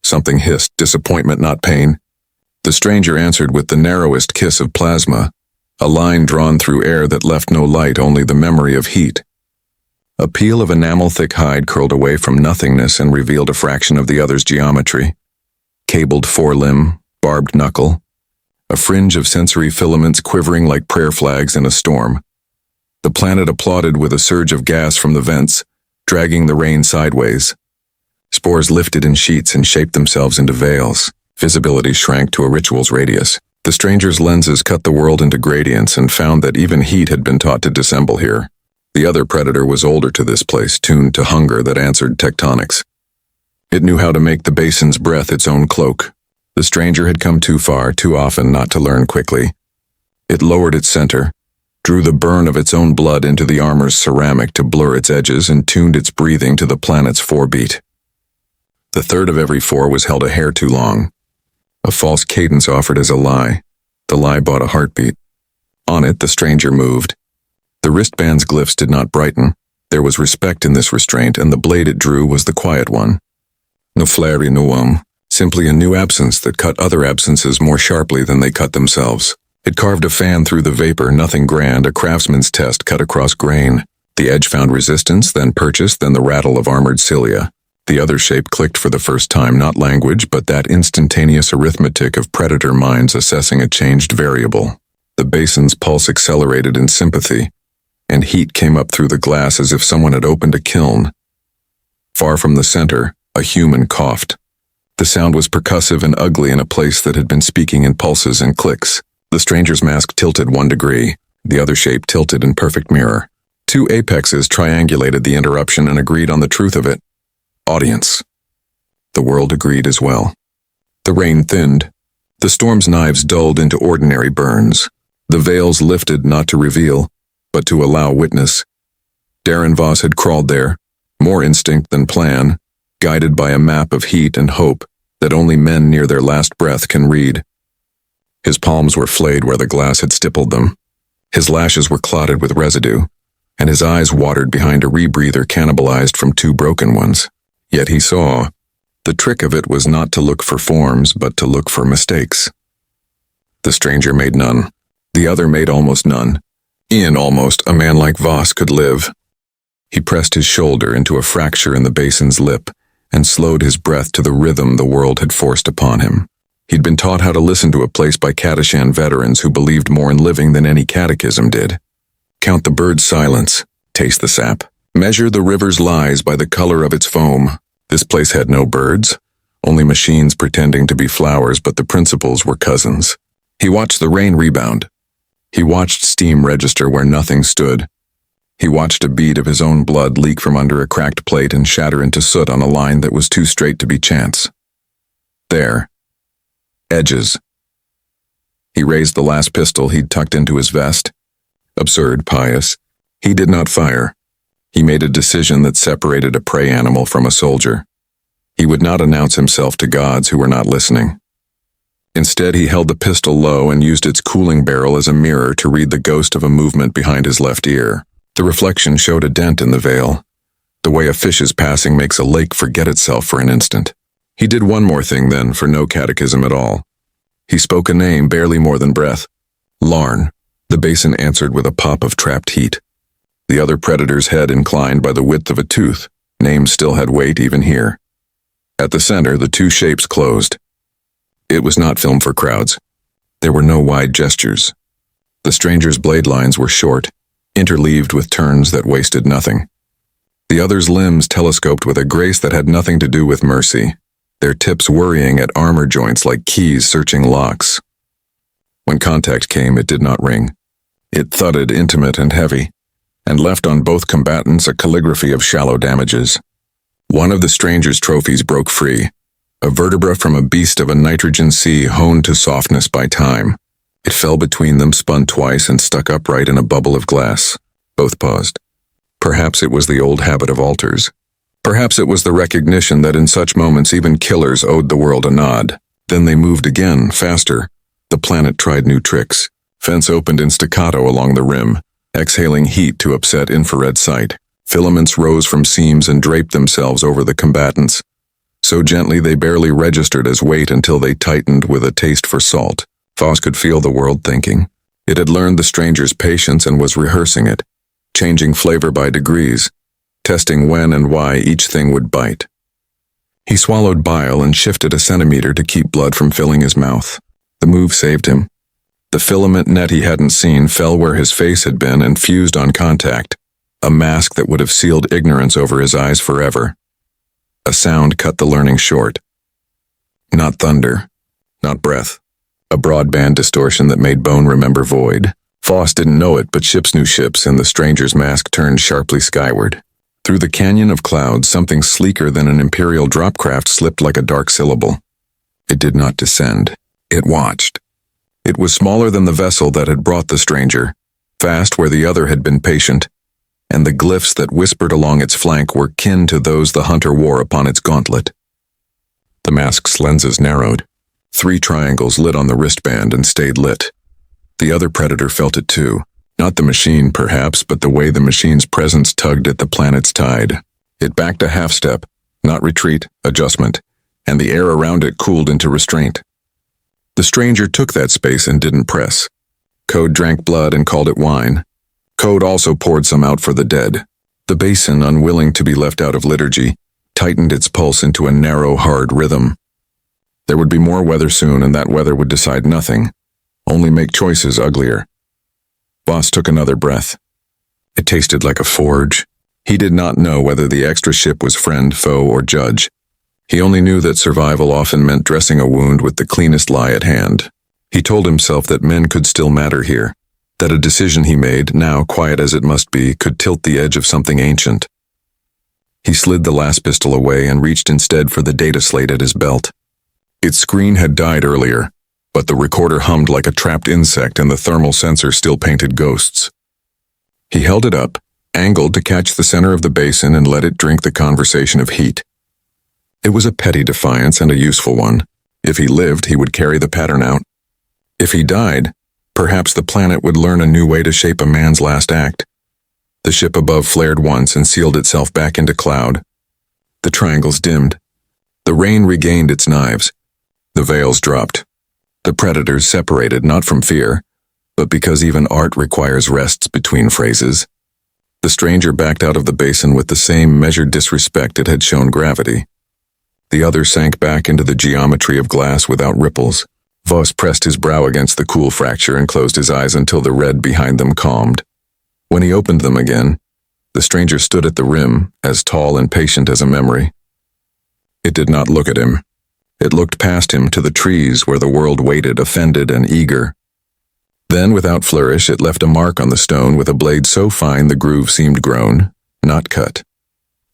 Something hissed, disappointment, not pain. The stranger answered with the narrowest kiss of plasma, a line drawn through air that left no light, only the memory of heat. A peel of enamel-thick hide curled away from nothingness and revealed a fraction of the other's geometry. Cabled forelimb, barbed knuckle, a fringe of sensory filaments quivering like prayer flags in a storm. The planet applauded with a surge of gas from the vents, dragging the rain sideways. Spores lifted in sheets and shaped themselves into veils. Visibility shrank to a ritual's radius. The stranger's lenses cut the world into gradients and found that even heat had been taught to dissemble here. The other predator was older to this place, tuned to hunger that answered tectonics. It knew how to make the basin's breath its own cloak. The stranger had come too far, too often, not to learn quickly. It lowered its center, drew the burn of its own blood into the armor's ceramic to blur its edges, and tuned its breathing to the planet's 4-beat. The third of every 4 was held a hair too long. A false cadence offered as a lie. The lie bought a heartbeat. On it, the stranger moved. The wristband's glyphs did not brighten. There was respect in this restraint, and the blade it drew was the quiet one. No flairi nuum, simply a new absence that cut other absences more sharply than they cut themselves. It carved a fan through the vapor, nothing grand, a craftsman's test cut across grain. The edge found resistance, then purchased, then the rattle of armored cilia. The other shape clicked for the first time, not language, but that instantaneous arithmetic of predator minds assessing a changed variable. The basin's pulse accelerated in sympathy, and heat came up through the glass as if someone had opened a kiln. Far from the center, a human coughed. The sound was percussive and ugly in a place that had been speaking in pulses and clicks. The stranger's mask tilted 1 degree, the other shape tilted in perfect mirror. 2 apexes triangulated the interruption and agreed on the truth of it. Audience. The world agreed as well. The rain thinned. The storm's knives dulled into ordinary burns. The veils lifted not to reveal, but to allow witness. Darren Voss had crawled there, more instinct than plan, guided by a map of heat and hope that only men near their last breath can read. His palms were flayed where the glass had stippled them. His lashes were clotted with residue, and his eyes watered behind a rebreather cannibalized from two broken ones. Yet he saw. The trick of it was not to look for forms, but to look for mistakes. The stranger made none. The other made almost none. In almost, a man like Voss could live. He pressed his shoulder into a fracture in the basin's lip and slowed his breath to the rhythm the world had forced upon him. He'd been taught how to listen to a place by Kadashan veterans who believed more in living than any catechism did. Count the bird's silence, taste the sap, measure the river's lies by the color of its foam. This place had no birds, only machines pretending to be flowers, but the principles were cousins. He watched the rain rebound. He watched steam register where nothing stood. He watched a bead of his own blood leak from under a cracked plate and shatter into soot on a line that was too straight to be chance. There. Edges. He raised the last pistol he'd tucked into his vest. Absurd, pious. He did not fire. He made a decision that separated a prey animal from a soldier. He would not announce himself to gods who were not listening. Instead, he held the pistol low and used its cooling barrel as a mirror to read the ghost of a movement behind his left ear. The reflection showed a dent in the veil, the way a fish's passing makes a lake forget itself for an instant. He did one more thing then, for no catechism at all. He spoke a name barely more than breath. Larn. The basin answered with a pop of trapped heat. The other predator's head inclined by the width of a tooth. Names still had weight even here. At the center, the two shapes closed. It was not filmed for crowds. There were no wide gestures. The stranger's blade lines were short, interleaved with turns that wasted nothing. The other's limbs telescoped with a grace that had nothing to do with mercy, their tips worrying at armor joints like keys searching locks. When contact came, it did not ring. It thudded intimate and heavy, and left on both combatants a calligraphy of shallow damages. One of the stranger's trophies broke free, a vertebra from a beast of a nitrogen sea honed to softness by time. It fell between them, spun twice, and stuck upright in a bubble of glass. Both paused. Perhaps it was the old habit of altars. Perhaps it was the recognition that in such moments even killers owed the world a nod. Then they moved again, faster. The planet tried new tricks. Fence opened in staccato along the rim, exhaling heat to upset infrared sight. Filaments rose from seams and draped themselves over the combatants. So gently they barely registered as weight until they tightened with a taste for salt. Voss could feel the world thinking. It had learned the stranger's patience and was rehearsing it, changing flavor by degrees, testing when and why each thing would bite. He swallowed bile and shifted a centimeter to keep blood from filling his mouth. The move saved him. The filament net he hadn't seen fell where his face had been and fused on contact, a mask that would have sealed ignorance over his eyes forever. A sound cut the learning short. Not thunder, not breath. A broadband distortion that made bone remember void. Voss didn't know it, but ships knew ships, and the stranger's mask turned sharply skyward. Through the canyon of clouds, something sleeker than an Imperial dropcraft slipped like a dark syllable. It did not descend. It watched. It was smaller than the vessel that had brought the stranger, fast where the other had been patient, and the glyphs that whispered along its flank were kin to those the hunter wore upon its gauntlet. The mask's lenses narrowed. 3 triangles lit on the wristband and stayed lit. The other predator felt it too. Not the machine, perhaps, but the way the machine's presence tugged at the planet's tide. It backed a half step, not retreat, adjustment, and the air around it cooled into restraint. The stranger took that space and didn't press. Code drank blood and called it wine. Code also poured some out for the dead. The basin, unwilling to be left out of liturgy, tightened its pulse into a narrow, hard rhythm. There would be more weather soon, and that weather would decide nothing, only make choices uglier. Voss took another breath. It tasted like a forge. He did not know whether the extra ship was friend, foe, or judge. He only knew that survival often meant dressing a wound with the cleanest lie at hand. He told himself that men could still matter here, that a decision he made, now quiet as it must be, could tilt the edge of something ancient. He slid the last pistol away and reached instead for the data slate at his belt. Its screen had died earlier, but the recorder hummed like a trapped insect and the thermal sensor still painted ghosts. He held it up, angled to catch the center of the basin and let it drink the conversation of heat. It was a petty defiance and a useful one. If he lived, he would carry the pattern out. If he died, perhaps the planet would learn a new way to shape a man's last act. The ship above flared once and sealed itself back into cloud. The triangles dimmed. The rain regained its knives. The veils dropped. The predators separated not from fear, but because even art requires rests between phrases. The stranger backed out of the basin with the same measured disrespect it had shown gravity. The other sank back into the geometry of glass without ripples. Voss pressed his brow against the cool fracture and closed his eyes until the red behind them calmed. When he opened them again, the stranger stood at the rim, as tall and patient as a memory. It did not look at him. It looked past him to the trees where the world waited, offended and eager. Then, without flourish, it left a mark on the stone with a blade so fine the groove seemed grown, not cut.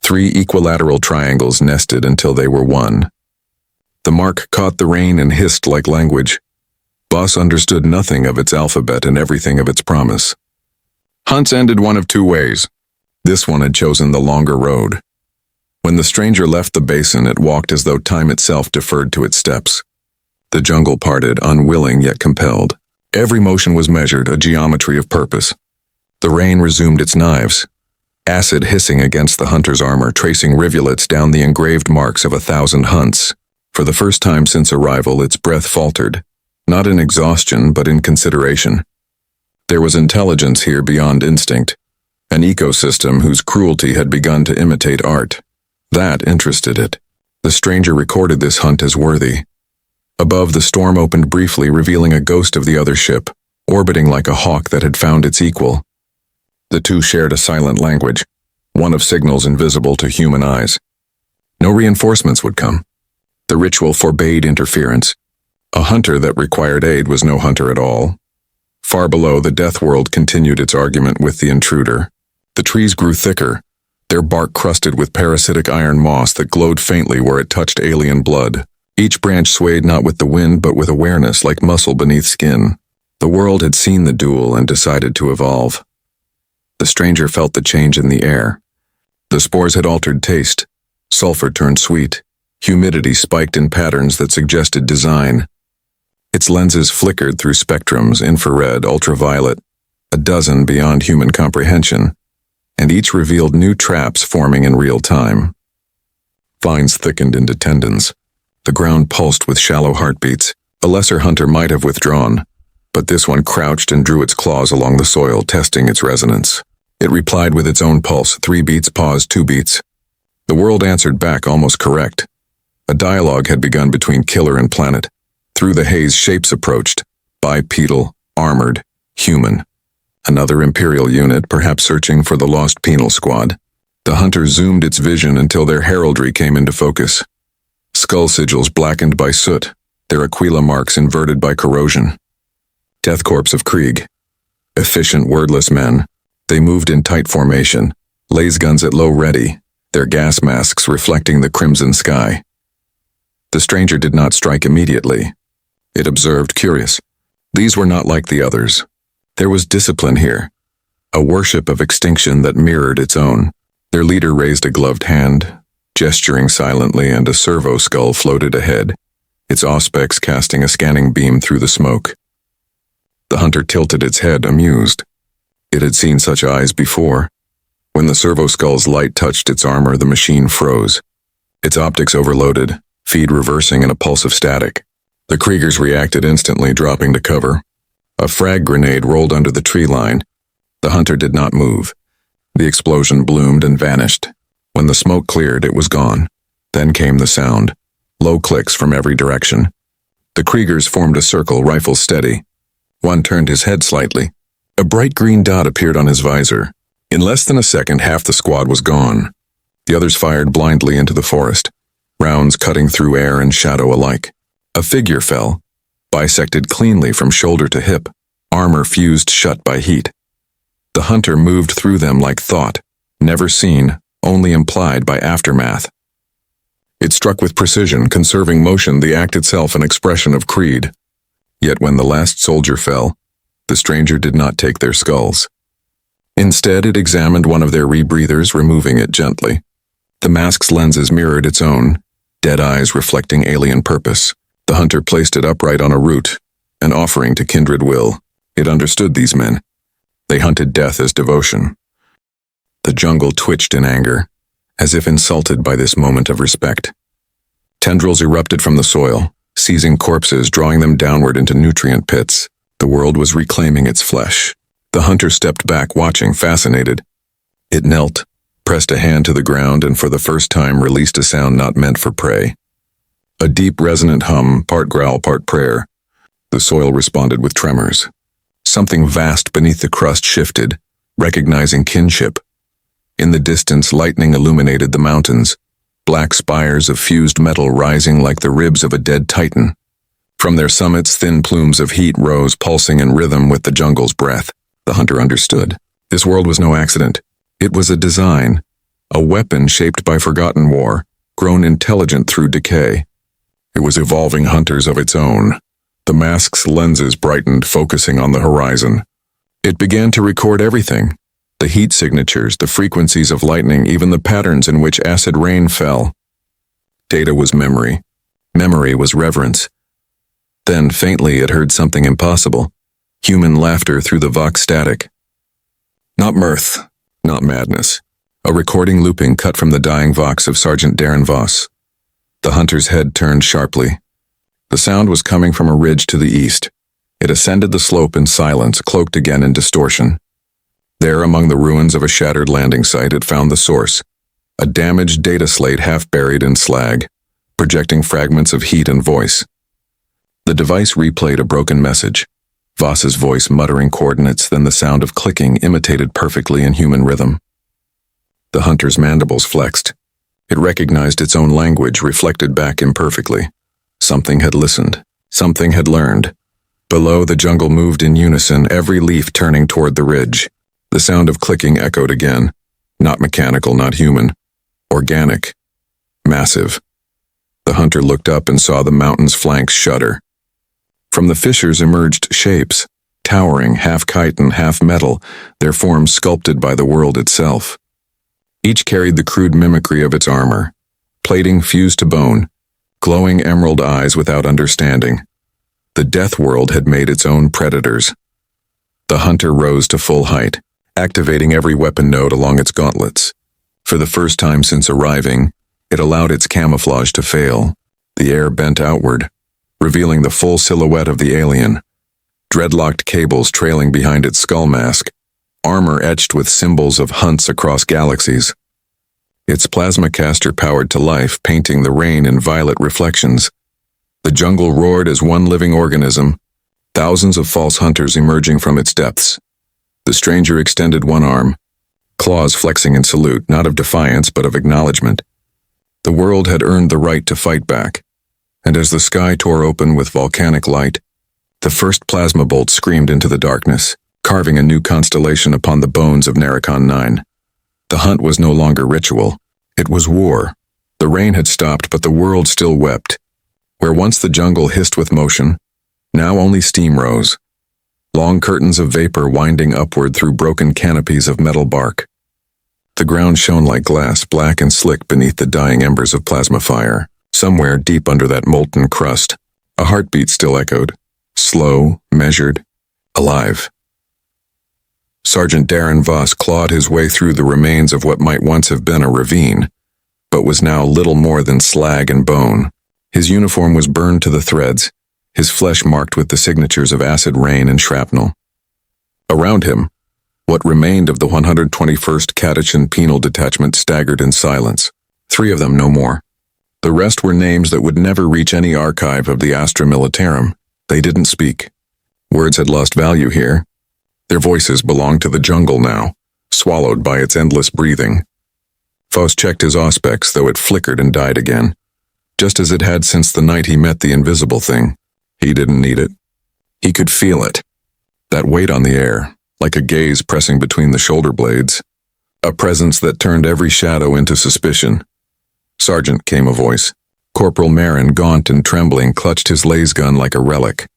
3 equilateral triangles nested until they were one. The mark caught the rain and hissed like language. Voss understood nothing of its alphabet and everything of its promise. Hunts ended one of 2 ways. This one had chosen the longer road. When the stranger left the basin, it walked as though time itself deferred to its steps. The jungle parted, unwilling yet compelled. Every motion was measured, a geometry of purpose. The rain resumed its knives, acid hissing against the hunter's armor, tracing rivulets down the engraved marks of 1,000 hunts. For the first time since arrival, its breath faltered, not in exhaustion but in consideration. There was intelligence here beyond instinct, an ecosystem whose cruelty had begun to imitate art. That interested it. The stranger recorded this hunt as worthy. Above, the storm opened briefly, revealing a ghost of the other ship, orbiting like a hawk that had found its equal. The 2 shared a silent language, one of signals invisible to human eyes. No reinforcements would come. The ritual forbade interference. A hunter that required aid was no hunter at all. Far below, the death world continued its argument with the intruder. The trees grew thicker, their bark crusted with parasitic iron moss that glowed faintly where it touched alien blood. Each branch swayed not with the wind but with awareness, like muscle beneath skin. The world had seen the duel and decided to evolve. The stranger felt the change in the air. The spores had altered taste. Sulfur turned sweet. Humidity spiked in patterns that suggested design. Its lenses flickered through spectrums, infrared, ultraviolet, a dozen beyond human comprehension, and each revealed new traps forming in real time. Vines thickened into tendons. The ground pulsed with shallow heartbeats. A lesser hunter might have withdrawn, but this one crouched and drew its claws along the soil, testing its resonance. It replied with its own pulse, 3 beats, pause, 2 beats. The world answered back, almost correct. A dialogue had begun between killer and planet. Through the haze, shapes approached, bipedal, armored, human. Another Imperial unit, perhaps searching for the lost penal squad. The hunter zoomed its vision until their heraldry came into focus. Skull sigils blackened by soot, their aquila marks inverted by corrosion. Death corps of Krieg. Efficient, wordless men. They moved in tight formation, laser guns at low ready, their gas masks reflecting the crimson sky. The stranger did not strike immediately. It observed, curious. These were not like the others. There was discipline here, a worship of extinction that mirrored its own. Their leader raised a gloved hand, gesturing silently, and a servo skull floated ahead, its auspex casting a scanning beam through the smoke. The hunter tilted its head, amused. It had seen such eyes before. When the servo skull's light touched its armor, the machine froze. Its optics overloaded, feed reversing in a pulse of static. The Kriegers reacted instantly, dropping to cover. A frag grenade rolled under the tree line. The hunter did not move. The explosion bloomed and vanished. When the smoke cleared, it was gone. Then came the sound. Low clicks from every direction. The Kriegers formed a circle, rifles steady. One turned his head slightly. A bright green dot appeared on his visor. In less than a second, half the squad was gone. The others fired blindly into the forest, rounds cutting through air and shadow alike. A figure fell, bisected cleanly from shoulder to hip, armor fused shut by heat. The hunter moved through them like thought, never seen, only implied by aftermath. It struck with precision, conserving motion, the act itself an expression of creed. Yet when the last soldier fell, the stranger did not take their skulls. Instead, it examined one of their rebreathers, removing it gently. The mask's lenses mirrored its own, dead eyes reflecting alien purpose. The hunter placed it upright on a root, an offering to kindred will. It understood these men. They hunted death as devotion. The jungle twitched in anger, as if insulted by this moment of respect. Tendrils erupted from the soil, seizing corpses, drawing them downward into nutrient pits. The world was reclaiming its flesh. The hunter stepped back, watching, fascinated. It knelt, pressed a hand to the ground, and for the first time released a sound not meant for prey. A deep, resonant hum, part growl, part prayer. The soil responded with tremors. Something vast beneath the crust shifted, recognizing kinship. In the distance, lightning illuminated the mountains, black spires of fused metal rising like the ribs of a dead titan. From their summits, thin plumes of heat rose, pulsing in rhythm with the jungle's breath. The hunter understood. This world was no accident. It was a design, a weapon shaped by forgotten war, grown intelligent through decay. It was evolving hunters of its own. The mask's lenses brightened, focusing on the horizon. It began to record everything. The heat signatures, the frequencies of lightning, even the patterns in which acid rain fell. Data was memory. Memory was reverence. Then, faintly, it heard something impossible. Human laughter through the Vox static. Not mirth, not madness. A recording looping cut from the dying Vox of Sergeant Darren Voss. The hunter's head turned sharply. The sound was coming from a ridge to the east. It ascended the slope in silence, cloaked again in distortion. There, among the ruins of a shattered landing site, it found the source. A damaged data slate half buried in slag, projecting fragments of heat and voice. The device replayed a broken message. Voss's voice muttering coordinates, then the sound of clicking imitated perfectly in human rhythm. The hunter's mandibles flexed. It recognized its own language, reflected back imperfectly. Something had listened. Something had learned. Below, the jungle moved in unison, every leaf turning toward the ridge. The sound of clicking echoed again. Not mechanical, not human. Organic. Massive. The hunter looked up and saw the mountain's flanks shudder. From the fissures emerged shapes, towering, half chitin, half metal, their forms sculpted by the world itself. Each carried the crude mimicry of its armor, plating fused to bone, glowing emerald eyes without understanding. The death world had made its own predators. The hunter rose to full height, activating every weapon node along its gauntlets. For the first time since arriving, it allowed its camouflage to fail. The air bent outward, revealing the full silhouette of the alien. Dreadlocked cables trailing behind its skull mask, armor etched with symbols of hunts across galaxies. Its plasma caster powered to life, painting the rain in violet reflections. The jungle roared as one living organism, thousands of false hunters emerging from its depths. The stranger extended one arm, claws flexing in salute, not of defiance but of acknowledgement. The world had earned the right to fight back, and as the sky tore open with volcanic light, the first plasma bolt screamed into the darkness, carving a new constellation upon the bones of Narration 9. The hunt was no longer ritual. It was war. The rain had stopped, but the world still wept. Where once the jungle hissed with motion, now only steam rose. Long curtains of vapor winding upward through broken canopies of metal bark. The ground shone like glass, black and slick beneath the dying embers of plasma fire. Somewhere deep under that molten crust, a heartbeat still echoed. Slow, measured, alive. Sergeant Darren Voss clawed his way through the remains of what might once have been a ravine, but was now little more than slag and bone. His uniform was burned to the threads, his flesh marked with the signatures of acid rain and shrapnel. Around him, what remained of the 121st Catechin Penal Detachment staggered in silence. 3 of them, no more. The rest were names that would never reach any archive of the Astra Militarum. They didn't speak. Words had lost value here. Their voices belonged to the jungle now, swallowed by its endless breathing. Faust checked his auspex, though it flickered and died again, just as it had since the night he met the invisible thing. He didn't need it. He could feel it. That weight on the air, like a gaze pressing between the shoulder blades. A presence that turned every shadow into suspicion. "Sergeant," came a voice. Corporal Marin, gaunt and trembling, clutched his laser gun like a relic.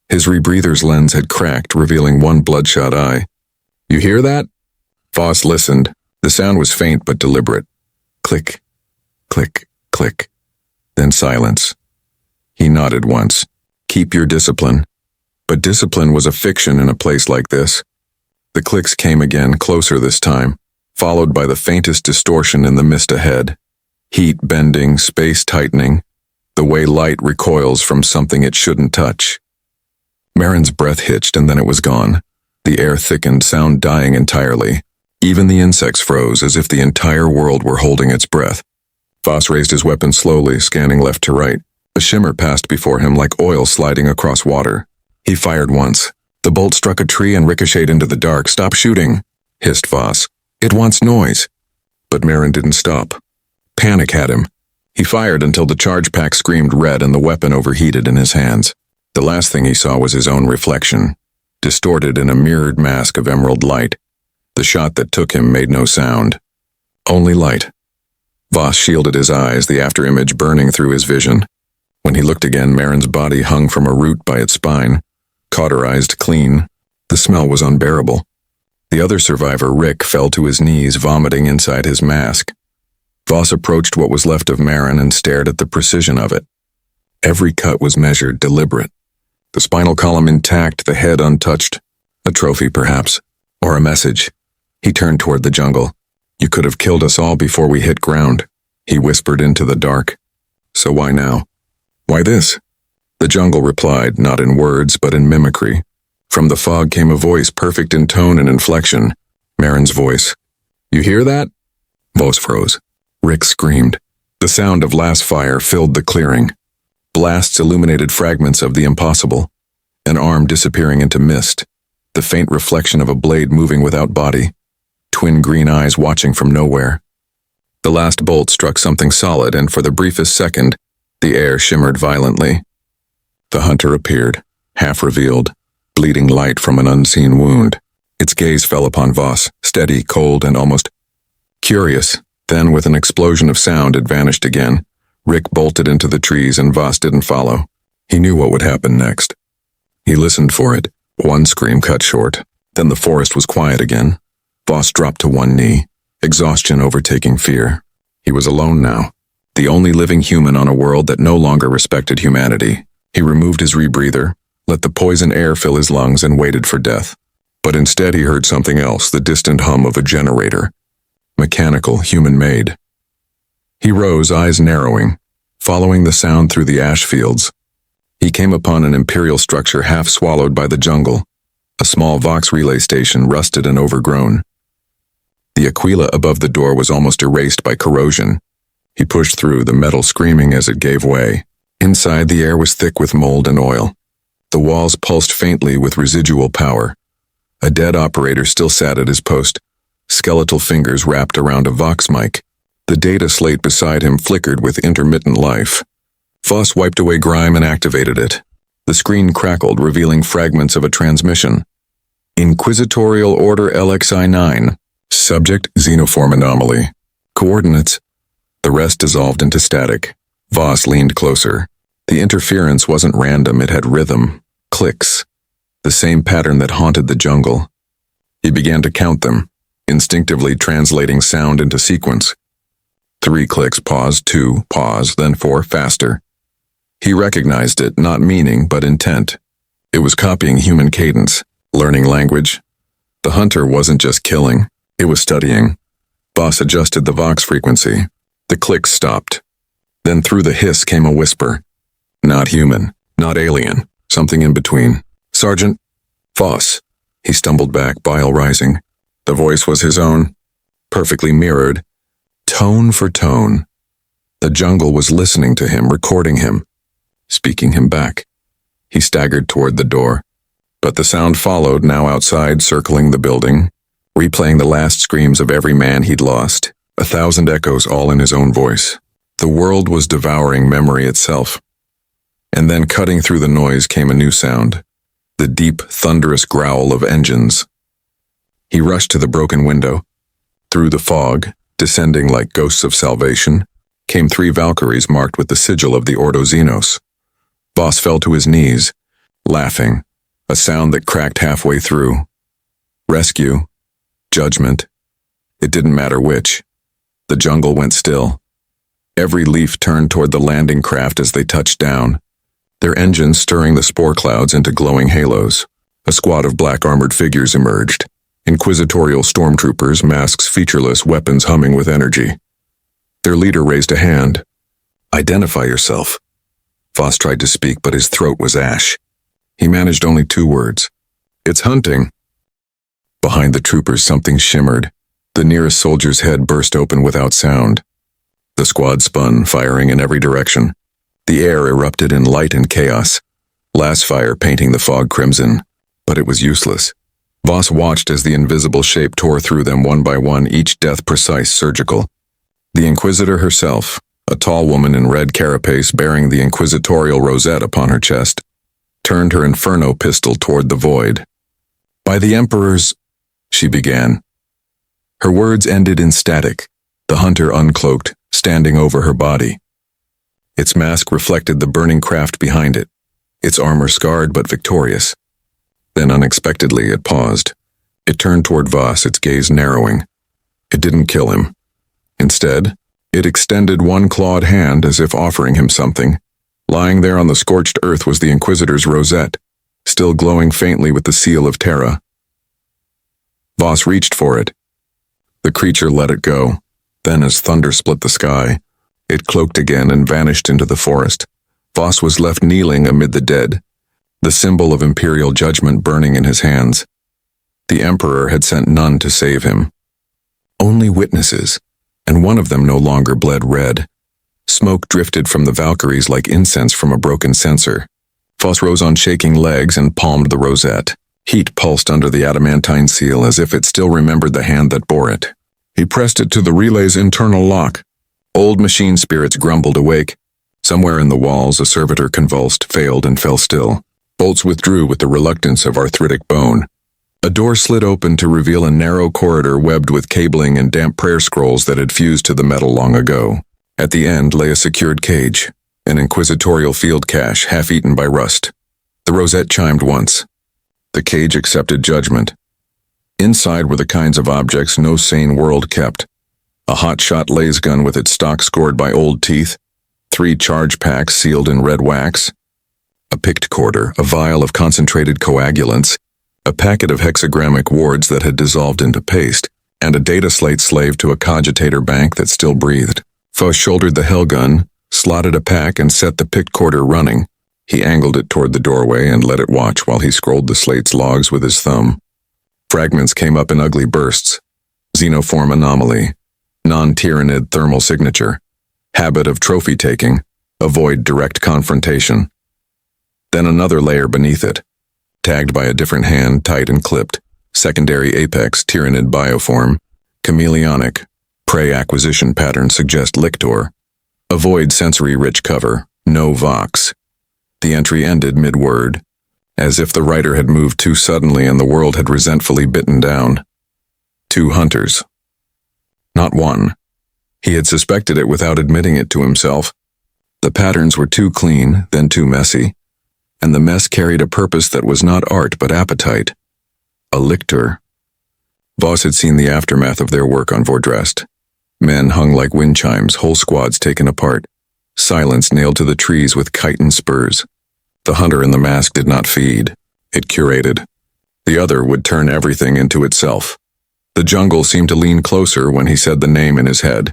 His rebreather's lens had cracked, revealing one bloodshot eye. "You hear that?" Voss listened. The sound was faint but deliberate. Click, click, click. Then silence. He nodded once. "Keep your discipline. But discipline was a fiction in a place like this. The clicks came again, closer this time, followed by the faintest distortion in the mist ahead. Heat bending, space tightening, the way light recoils from something it shouldn't touch. Marin's breath hitched and then it was gone. The air thickened, sound dying entirely. Even the insects froze, as if the entire world were holding its breath. Voss raised his weapon slowly, scanning left to right. A shimmer passed before him like oil sliding across water. He fired once. The bolt struck a tree and ricocheted into the dark. "Stop shooting," hissed Voss. "It wants noise." But Marin didn't stop. Panic had him. He fired until the charge pack screamed red and the weapon overheated in his hands. The last thing he saw was his own reflection, distorted in a mirrored mask of emerald light. The shot that took him made no sound. Only light. Voss shielded his eyes, the afterimage burning through his vision. When he looked again, Marin's body hung from a root by its spine, cauterized clean. The smell was unbearable. The other survivor, Rick, fell to his knees, vomiting inside his mask. Voss approached what was left of Marin and stared at the precision of it. Every cut was measured, deliberate. The spinal column intact, the head untouched. A trophy, perhaps. Or a message. He turned toward the jungle. "You could have killed us all before we hit ground," he whispered into the dark. "So why now? Why this?" The jungle replied, not in words, but in mimicry. From the fog came a voice perfect in tone and inflection. Marin's voice. "You hear that?" Voss froze. Rick screamed. The sound of last fire filled the clearing. Blasts illuminated fragments of the impossible. An arm disappearing into mist. The faint reflection of a blade moving without body. Twin green eyes watching from nowhere. The last bolt struck something solid, and for the briefest second, the air shimmered violently. The hunter appeared, half revealed, bleeding light from an unseen wound. Its gaze fell upon Voss, steady, cold, and almost curious. Then, with an explosion of sound, it vanished again. Rick bolted into the trees, and Voss didn't follow. He knew what would happen next. He listened for it. One scream cut short. Then the forest was quiet again. Voss dropped to one knee, exhaustion overtaking fear. He was alone now, the only living human on a world that no longer respected humanity. He removed his rebreather, let the poison air fill his lungs, and waited for death. But instead he heard something else, the distant hum of a generator. Mechanical, human-made. He rose, eyes narrowing, following the sound through the ash fields. He came upon an Imperial structure half swallowed by the jungle, a small Vox relay station, rusted and overgrown. The aquila above the door was almost erased by corrosion. He pushed through, the metal screaming as it gave way. Inside, the air was thick with mold and oil. The walls pulsed faintly with residual power. A dead operator still sat at his post, skeletal fingers wrapped around a Vox mic. The data slate beside him flickered with intermittent life. Voss wiped away grime and activated it. The screen crackled, revealing fragments of a transmission. Inquisitorial Order LXI-9. Subject, Xenoform Anomaly. Coordinates. The rest dissolved into static. Voss leaned closer. The interference wasn't random, it had rhythm. Clicks. The same pattern that haunted the jungle. He began to count them, instinctively translating sound into sequence. 3 clicks, pause, 2, pause, then 4, faster. He recognized it, not meaning, but intent. It was copying human cadence, learning language. The hunter wasn't just killing, it was studying. Voss adjusted the Vox frequency. The clicks stopped. Then through the hiss came a whisper. Not human, not alien, something in between. "Sergeant." "Voss." He stumbled back, bile rising. The voice was his own, perfectly mirrored, tone for tone. The jungle was listening to him, recording him, speaking him back. He staggered toward the door. But the sound followed, now outside, circling the building, replaying the last screams of every man he'd lost, 1,000 echoes all in his own voice. The world was devouring memory itself. And then cutting through the noise came a new sound, the deep, thunderous growl of engines. He rushed to the broken window. Through the fog, descending like ghosts of salvation, came 3 Valkyries marked with the sigil of the Ordo Xenos. Voss fell to his knees, laughing, a sound that cracked halfway through. Rescue. Judgment. It didn't matter which. The jungle went still. Every leaf turned toward the landing craft as they touched down. their engines stirring the spore clouds into glowing halos. A squad of black armored figures emerged, inquisitorial stormtroopers, masks featureless, weapons humming with energy. Their leader raised a hand. "Identify yourself." Voss tried to speak, but his throat was ash. He managed only 2 words. "It's hunting." Behind the troopers something shimmered. The nearest soldier's head burst open without sound. The squad spun, firing in every direction. The air erupted in light and chaos, last fire painting the fog crimson. But it was useless. Voss watched as the invisible shape tore through them one by one, each death precise, surgical. The Inquisitor herself, a tall woman in red carapace bearing the inquisitorial rosette upon her chest, turned her inferno pistol toward the void. "By the Emperor's," she began. Her words ended in static, the hunter uncloaked, standing over her body. Its mask reflected the burning craft behind it, its armor scarred but victorious. Then unexpectedly it paused. It turned toward Voss, its gaze narrowing. It didn't kill him. Instead, it extended one clawed hand as if offering him something. Lying there on the scorched earth was the Inquisitor's rosette, still glowing faintly with the seal of Terra. Voss reached for it. The creature let it go. Then as thunder split the sky, it cloaked again and vanished into the forest. Voss was left kneeling amid the dead, the symbol of Imperial judgment burning in his hands. The Emperor had sent none to save him. Only witnesses, and one of them no longer bled red. Smoke drifted from the Valkyries like incense from a broken censer. Voss rose on shaking legs and palmed the rosette. Heat pulsed under the adamantine seal as if it still remembered the hand that bore it. He pressed it to the relay's internal lock. Old machine spirits grumbled awake. Somewhere in the walls, a servitor convulsed, failed, and fell still. Bolts withdrew with the reluctance of arthritic bone. A door slid open to reveal a narrow corridor webbed with cabling and damp prayer scrolls that had fused to the metal long ago. At the end lay a secured cage, an inquisitorial field cache half-eaten by rust. The rosette chimed once. The cage accepted judgment. Inside were the kinds of objects no sane world kept. A hot-shot laser gun with its stock scored by old teeth, 3 charge packs sealed in red wax, a picked quarter, a vial of concentrated coagulants, a packet of hexagrammic wards that had dissolved into paste, and a data slate slave to a cogitator bank that still breathed. Voss shouldered the hell gun, slotted a pack, and set the picked quarter running. He angled it toward the doorway and let it watch while he scrolled the slate's logs with his thumb. Fragments came up in ugly bursts. Xenoform anomaly, non-tyrannid thermal signature, habit of trophy taking, avoid direct confrontation. Then another layer beneath it, tagged by a different hand, tight and clipped, secondary apex, tyrannid bioform, chameleonic, prey acquisition pattern suggest lictor, avoid sensory-rich cover, no vox. The entry ended mid-word, as if the writer had moved too suddenly and the world had resentfully bitten down. 2 hunters. Not one. He had suspected it without admitting it to himself. The patterns were too clean, then too messy, and the mess carried a purpose that was not art but appetite. A lictor. Voss had seen the aftermath of their work on Vordrest. Men hung like wind chimes, whole squads taken apart, silence nailed to the trees with chitin spurs. The hunter in the mask did not feed. It curated. The other would turn everything into itself. The jungle seemed to lean closer when he said the name in his head.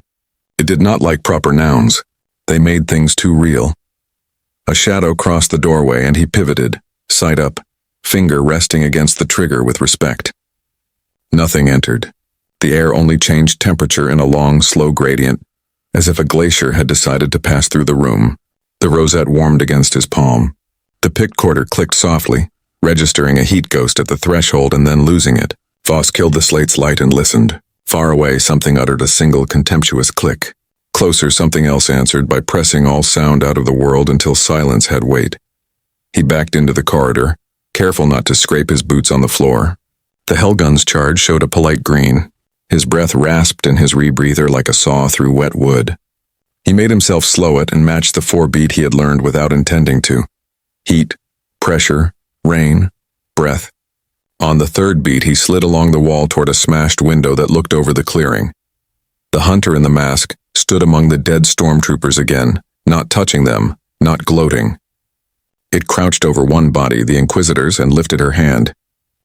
It did not like proper nouns. They made things too real. A shadow crossed the doorway and he pivoted, sight up, finger resting against the trigger with respect. Nothing entered. The air only changed temperature in a long, slow gradient, as if a glacier had decided to pass through the room. The rosette warmed against his palm. The picked quarter clicked softly, registering a heat ghost at the threshold and then losing it. Voss killed the slate's light and listened. Far away, something uttered a single contemptuous click. Closer, something else answered by pressing all sound out of the world until silence had weight. He backed into the corridor, careful not to scrape his boots on the floor. The Hellgun's charge showed a polite green. His breath rasped in his rebreather like a saw through wet wood. He made himself slow it and matched the 4-beat he had learned without intending to. Heat, pressure, rain, breath. On the 3rd beat, he slid along the wall toward a smashed window that looked over the clearing. The hunter in the mask stood among the dead stormtroopers again, not touching them, not gloating. It crouched over one body, the Inquisitor's, and lifted her hand.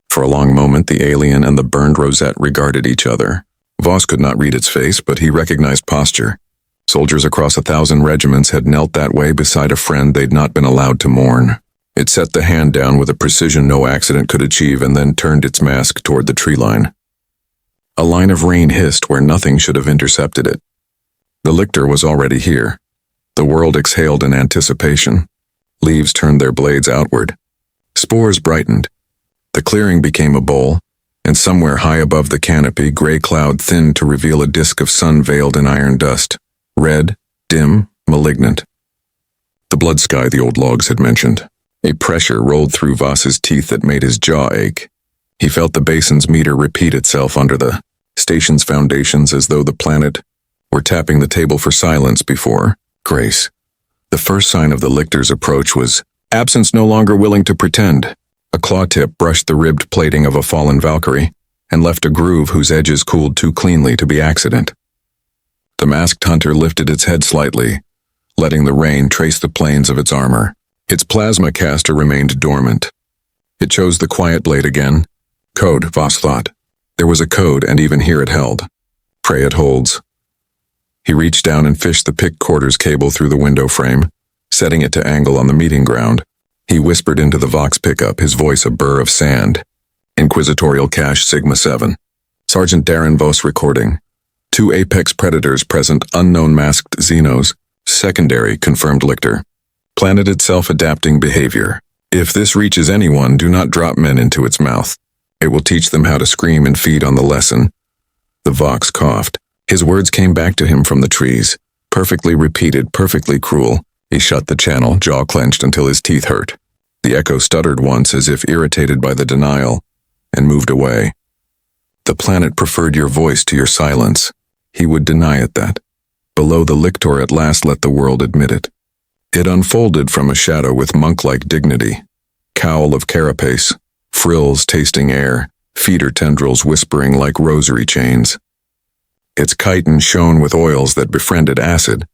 For a long moment, the alien and the burned rosette regarded each other. Voss could not read its face, but he recognized posture. Soldiers across 1,000 regiments had knelt that way beside a friend they'd not been allowed to mourn. It set the hand down with a precision no accident could achieve and then turned its mask toward the tree line. A line of rain hissed where nothing should have intercepted it. The lictor was already here. The world exhaled in anticipation. Leaves turned their blades outward. Spores brightened. The clearing became a bowl, and somewhere high above the canopy, gray cloud thinned to reveal a disk of sun veiled in iron dust. Red, dim, malignant. The blood sky the old logs had mentioned. A pressure rolled through Voss's teeth that made his jaw ache. He felt the basin's meter repeat itself under the station's foundations as though the planet were tapping the table for silence before grace. The first sign of the lictor's approach was absence no longer willing to pretend. A claw tip brushed the ribbed plating of a fallen Valkyrie and left a groove whose edges cooled too cleanly to be accident. The masked hunter lifted its head slightly, letting the rain trace the planes of its armor. Its plasma caster remained dormant. It chose the quiet blade again. Code, Voss thought. There was a code, and even here it held. Pray it holds. He reached down and fished the pick quarters cable through the window frame, setting it to angle on the meeting ground. He whispered into the Vox pickup, his voice a burr of sand. Inquisitorial Cache Sigma 7. Sergeant Darren Voss recording. 2 apex predators present, unknown masked Xenos. Secondary, confirmed lictor. Planet itself adapting behavior. If this reaches anyone, do not drop men into its mouth. It will teach them how to scream and feed on the lesson. The Vox coughed. His words came back to him from the trees. Perfectly repeated, perfectly cruel. He shut the channel, jaw clenched until his teeth hurt. The echo stuttered once as if irritated by the denial, and moved away. The planet preferred your voice to your silence. He would deny it that. Below, the lictor at last let the world admit it. It unfolded from a shadow with monk-like dignity. Cowl of carapace, frills tasting air, feeder tendrils whispering like rosary chains. Its chitin shone with oils that befriended acid.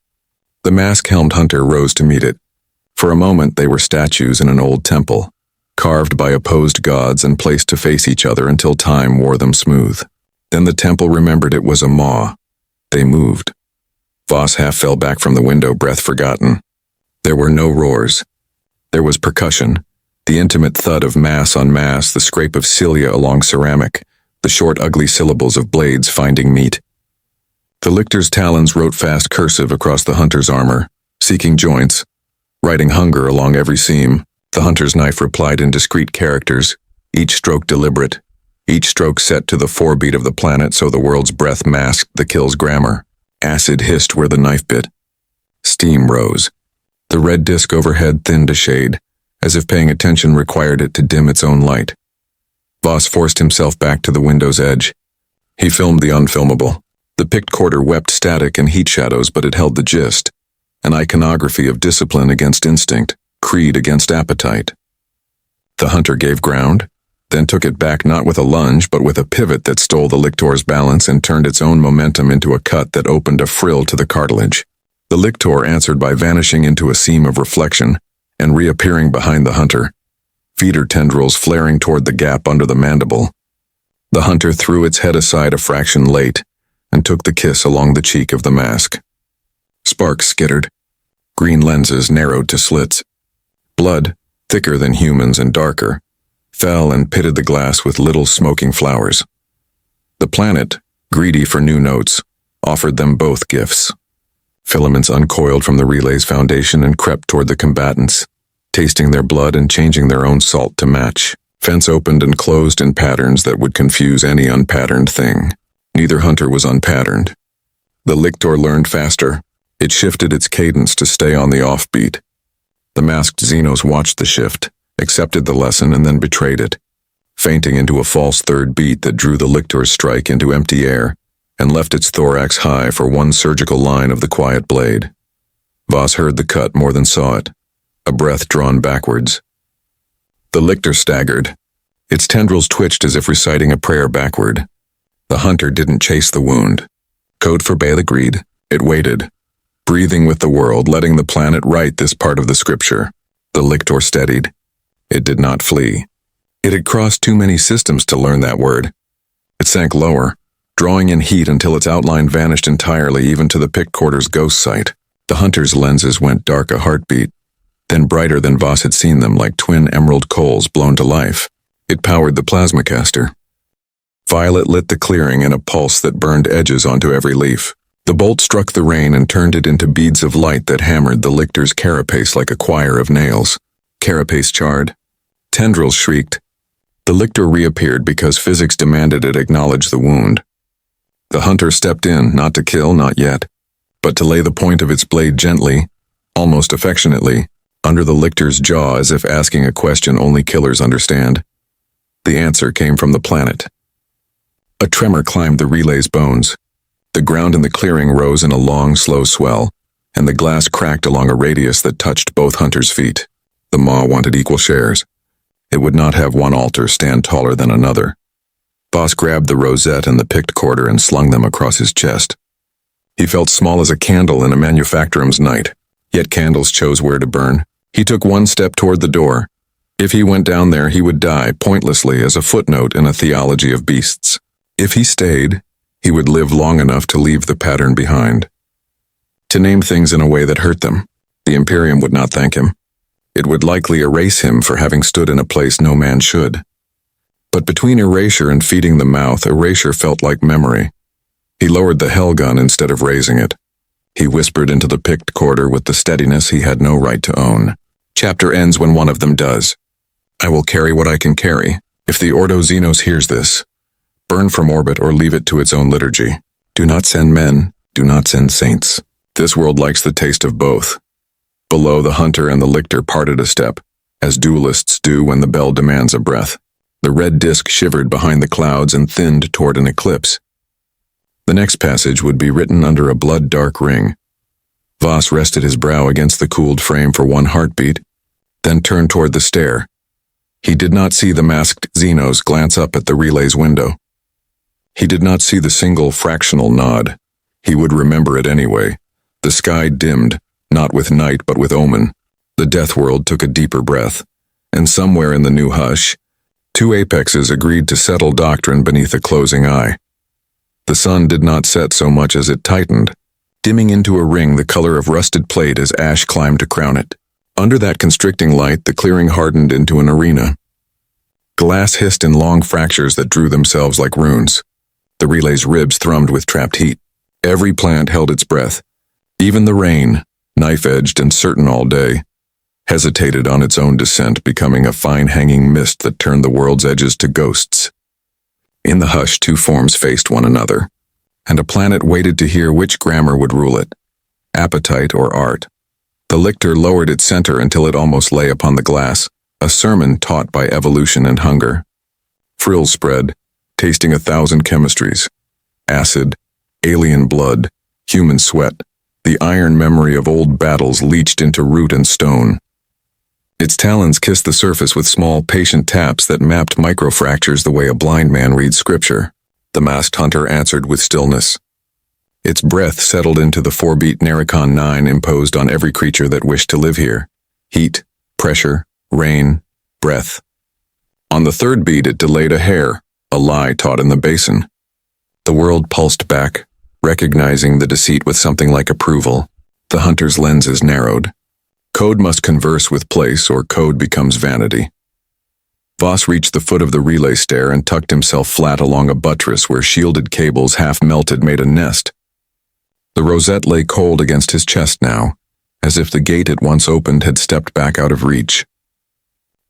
The mask-helmed hunter rose to meet it. For a moment they were statues in an old temple, carved by opposed gods and placed to face each other until time wore them smooth. Then the temple remembered it was a maw. They moved. Voss half fell back from the window, breath forgotten. There were no roars. There was percussion, the intimate thud of mass on mass, the scrape of cilia along ceramic, the short ugly syllables of blades finding meat. The lictor's talons wrote fast cursive across the hunter's armor, seeking joints, writing hunger along every seam. The hunter's knife replied in discrete characters, each stroke deliberate, each stroke set to the 4-beat of the planet so the world's breath masked the kill's grammar. Acid hissed where the knife bit. Steam rose. The red disk overhead thinned a shade, as if paying attention required it to dim its own light. Voss forced himself back to the window's edge. He filmed the unfilmable. The picked quarter wept static and heat shadows, but it held the gist. An iconography of discipline against instinct, creed against appetite. The hunter gave ground, then took it back not with a lunge, but with a pivot that stole the lictor's balance and turned its own momentum into a cut that opened a frill to the cartilage. The lictor answered by vanishing into a seam of reflection and reappearing behind the hunter, feeder tendrils flaring toward the gap under the mandible. The hunter threw its head aside a fraction late and took the kiss along the cheek of the mask. Sparks skittered. Green lenses narrowed to slits. Blood, thicker than humans and darker, fell and pitted the glass with little smoking flowers. The planet, greedy for new notes, offered them both gifts. Filaments uncoiled from the relay's foundation and crept toward the combatants, tasting their blood and changing their own salt to match. Fence opened and closed in patterns that would confuse any unpatterned thing. Neither hunter was unpatterned. The lictor learned faster. It shifted its cadence to stay on the offbeat. The masked Xenos watched the shift, accepted the lesson, and then betrayed it, fainting into a false third beat that drew the lictor's strike into empty air and left its thorax high for one surgical line of the quiet blade. Voss heard the cut more than saw it, a breath drawn backwards. The lictor staggered. Its tendrils twitched as if reciting a prayer backward. The hunter didn't chase the wound. Code for Bale agreed. It waited, breathing with the world, letting the planet write this part of the scripture. The lictor steadied. It did not flee. It had crossed too many systems to learn that word. It sank lower, drawing in heat until its outline vanished entirely, even to the pickcorder's ghost sight. The hunter's lenses went dark a heartbeat, then brighter than Voss had seen them, like twin emerald coals blown to life. It powered the plasmacaster. Violet lit the clearing in a pulse that burned edges onto every leaf. The bolt struck the rain and turned it into beads of light that hammered the lictor's carapace like a choir of nails. Carapace charred. Tendrils shrieked. The lictor reappeared because physics demanded it acknowledge the wound. The hunter stepped in, not to kill, not yet, but to lay the point of its blade gently, almost affectionately, under the lictor's jaw, as if asking a question only killers understand. The answer came from the planet. A tremor climbed the relay's bones. The ground in the clearing rose in a long, slow swell, and the glass cracked along a radius that touched both hunters' feet. The maw wanted equal shares. It would not have one altar stand taller than another. Voss grabbed the rosette and the picked quarter and slung them across his chest. He felt small as a candle in a manufacturum's night, yet candles chose where to burn. He took one step toward the door. If he went down there, he would die pointlessly as a footnote in a theology of beasts. If he stayed, he would live long enough to leave the pattern behind. To name things in a way that hurt them, the Imperium would not thank him. It would likely erase him for having stood in a place no man should. But between erasure and feeding the mouth, erasure felt like memory. He lowered the hell gun instead of raising it. He whispered into the picked quarter with the steadiness he had no right to own. Chapter ends when one of them does. I will carry what I can carry. If the Ordo Xenos hears this, burn from orbit or leave it to its own liturgy. Do not send men, do not send saints. This world likes the taste of both. Below, the hunter and the lictor parted a step, as duelists do when the bell demands a breath. The red disk shivered behind the clouds and thinned toward an eclipse. The next passage would be written under a blood-dark ring. Voss rested his brow against the cooled frame for one heartbeat, then turned toward the stair. He did not see the masked Xenos glance up at the relay's window. He did not see the single fractional nod. He would remember it anyway. The sky dimmed, not with night but with omen. The death world took a deeper breath, and somewhere in the new hush, two apexes agreed to settle doctrine beneath a closing eye. The sun did not set so much as it tightened, dimming into a ring the color of rusted plate as ash climbed to crown it. Under that constricting light, the clearing hardened into an arena. Glass hissed in long fractures that drew themselves like runes. The relay's ribs thrummed with trapped heat. Every plant held its breath. Even the rain, knife-edged and certain all day, hesitated on its own descent, becoming a fine hanging mist that turned the world's edges to ghosts. In the hush, two forms faced one another, and a planet waited to hear which grammar would rule it, appetite or art. The lictor lowered its center until it almost lay upon the glass, a sermon taught by evolution and hunger. Frills spread, tasting 1,000 chemistries. Acid, alien blood, human sweat, the iron memory of old battles leached into root and stone. Its talons kissed the surface with small, patient taps that mapped microfractures the way a blind man reads scripture. The masked hunter answered with stillness. Its breath settled into the 4-beat Narration 9 imposed on every creature that wished to live here. Heat, pressure, rain, breath. On the 3rd beat it delayed a hair, a lie taught in the basin. The world pulsed back, recognizing the deceit with something like approval. The hunter's lenses narrowed. Code must converse with place, or code becomes vanity. Voss reached the foot of the relay stair and tucked himself flat along a buttress where shielded cables half-melted made a nest. The rosette lay cold against his chest now, as if the gate it once opened had stepped back out of reach.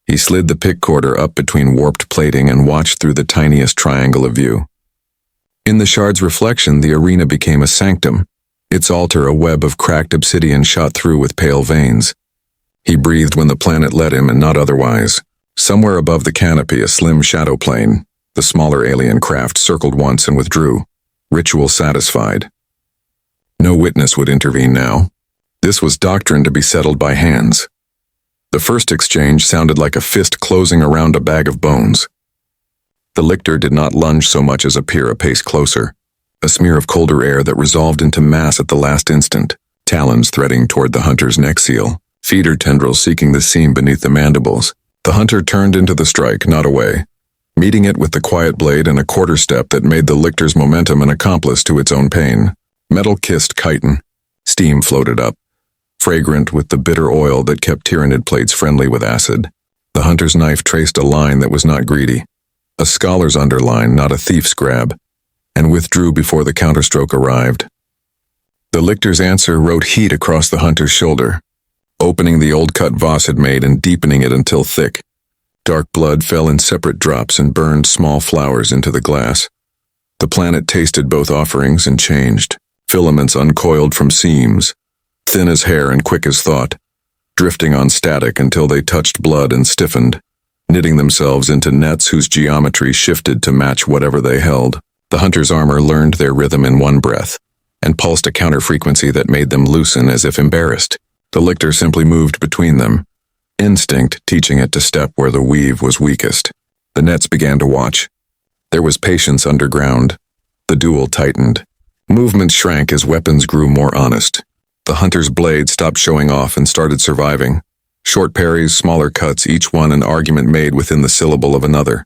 He slid the pickcorder up between warped plating and watched through the tiniest triangle of view. In the shard's reflection, the arena became a sanctum, its altar a web of cracked obsidian shot through with pale veins. He breathed when the planet let him, and not otherwise. Somewhere above the canopy, a slim shadow plane, the smaller alien craft, circled once and withdrew, ritual satisfied. No witness would intervene now. This was doctrine to be settled by hands. The first exchange sounded like a fist closing around a bag of bones. The lictor did not lunge so much as appear a pace closer, a smear of colder air that resolved into mass at the last instant, talons threading toward the hunter's neck seal. feeder tendrils seeking the seam beneath the mandibles. The hunter turned into the strike, not away, meeting it with the quiet blade and a quarter step that made the lictor's momentum an accomplice to its own pain. Metal kissed chitin. Steam floated up, fragrant with the bitter oil that kept tyrannid plates friendly with acid. The hunter's knife traced a line that was not greedy, a scholar's underline, not a thief's grab, and withdrew before the counterstroke arrived. The lictor's answer wrote heat across the hunter's shoulder, opening the old cut Voss had made and deepening it until thick. Dark blood fell in separate drops and burned small flowers into the glass. The planet tasted both offerings and changed. Filaments uncoiled from seams, thin as hair and quick as thought, drifting on static until they touched blood and stiffened, knitting themselves into nets whose geometry shifted to match whatever they held. The hunter's armor learned their rhythm in one breath, and pulsed a counter-frequency that made them loosen as if embarrassed. The lictor simply moved between them, instinct teaching it to step where the weave was weakest. The nets began to watch. There was patience underground. The duel tightened. Movement shrank as weapons grew more honest. The hunter's blade stopped showing off and started surviving. Short parries, smaller cuts, each one an argument made within the syllable of another.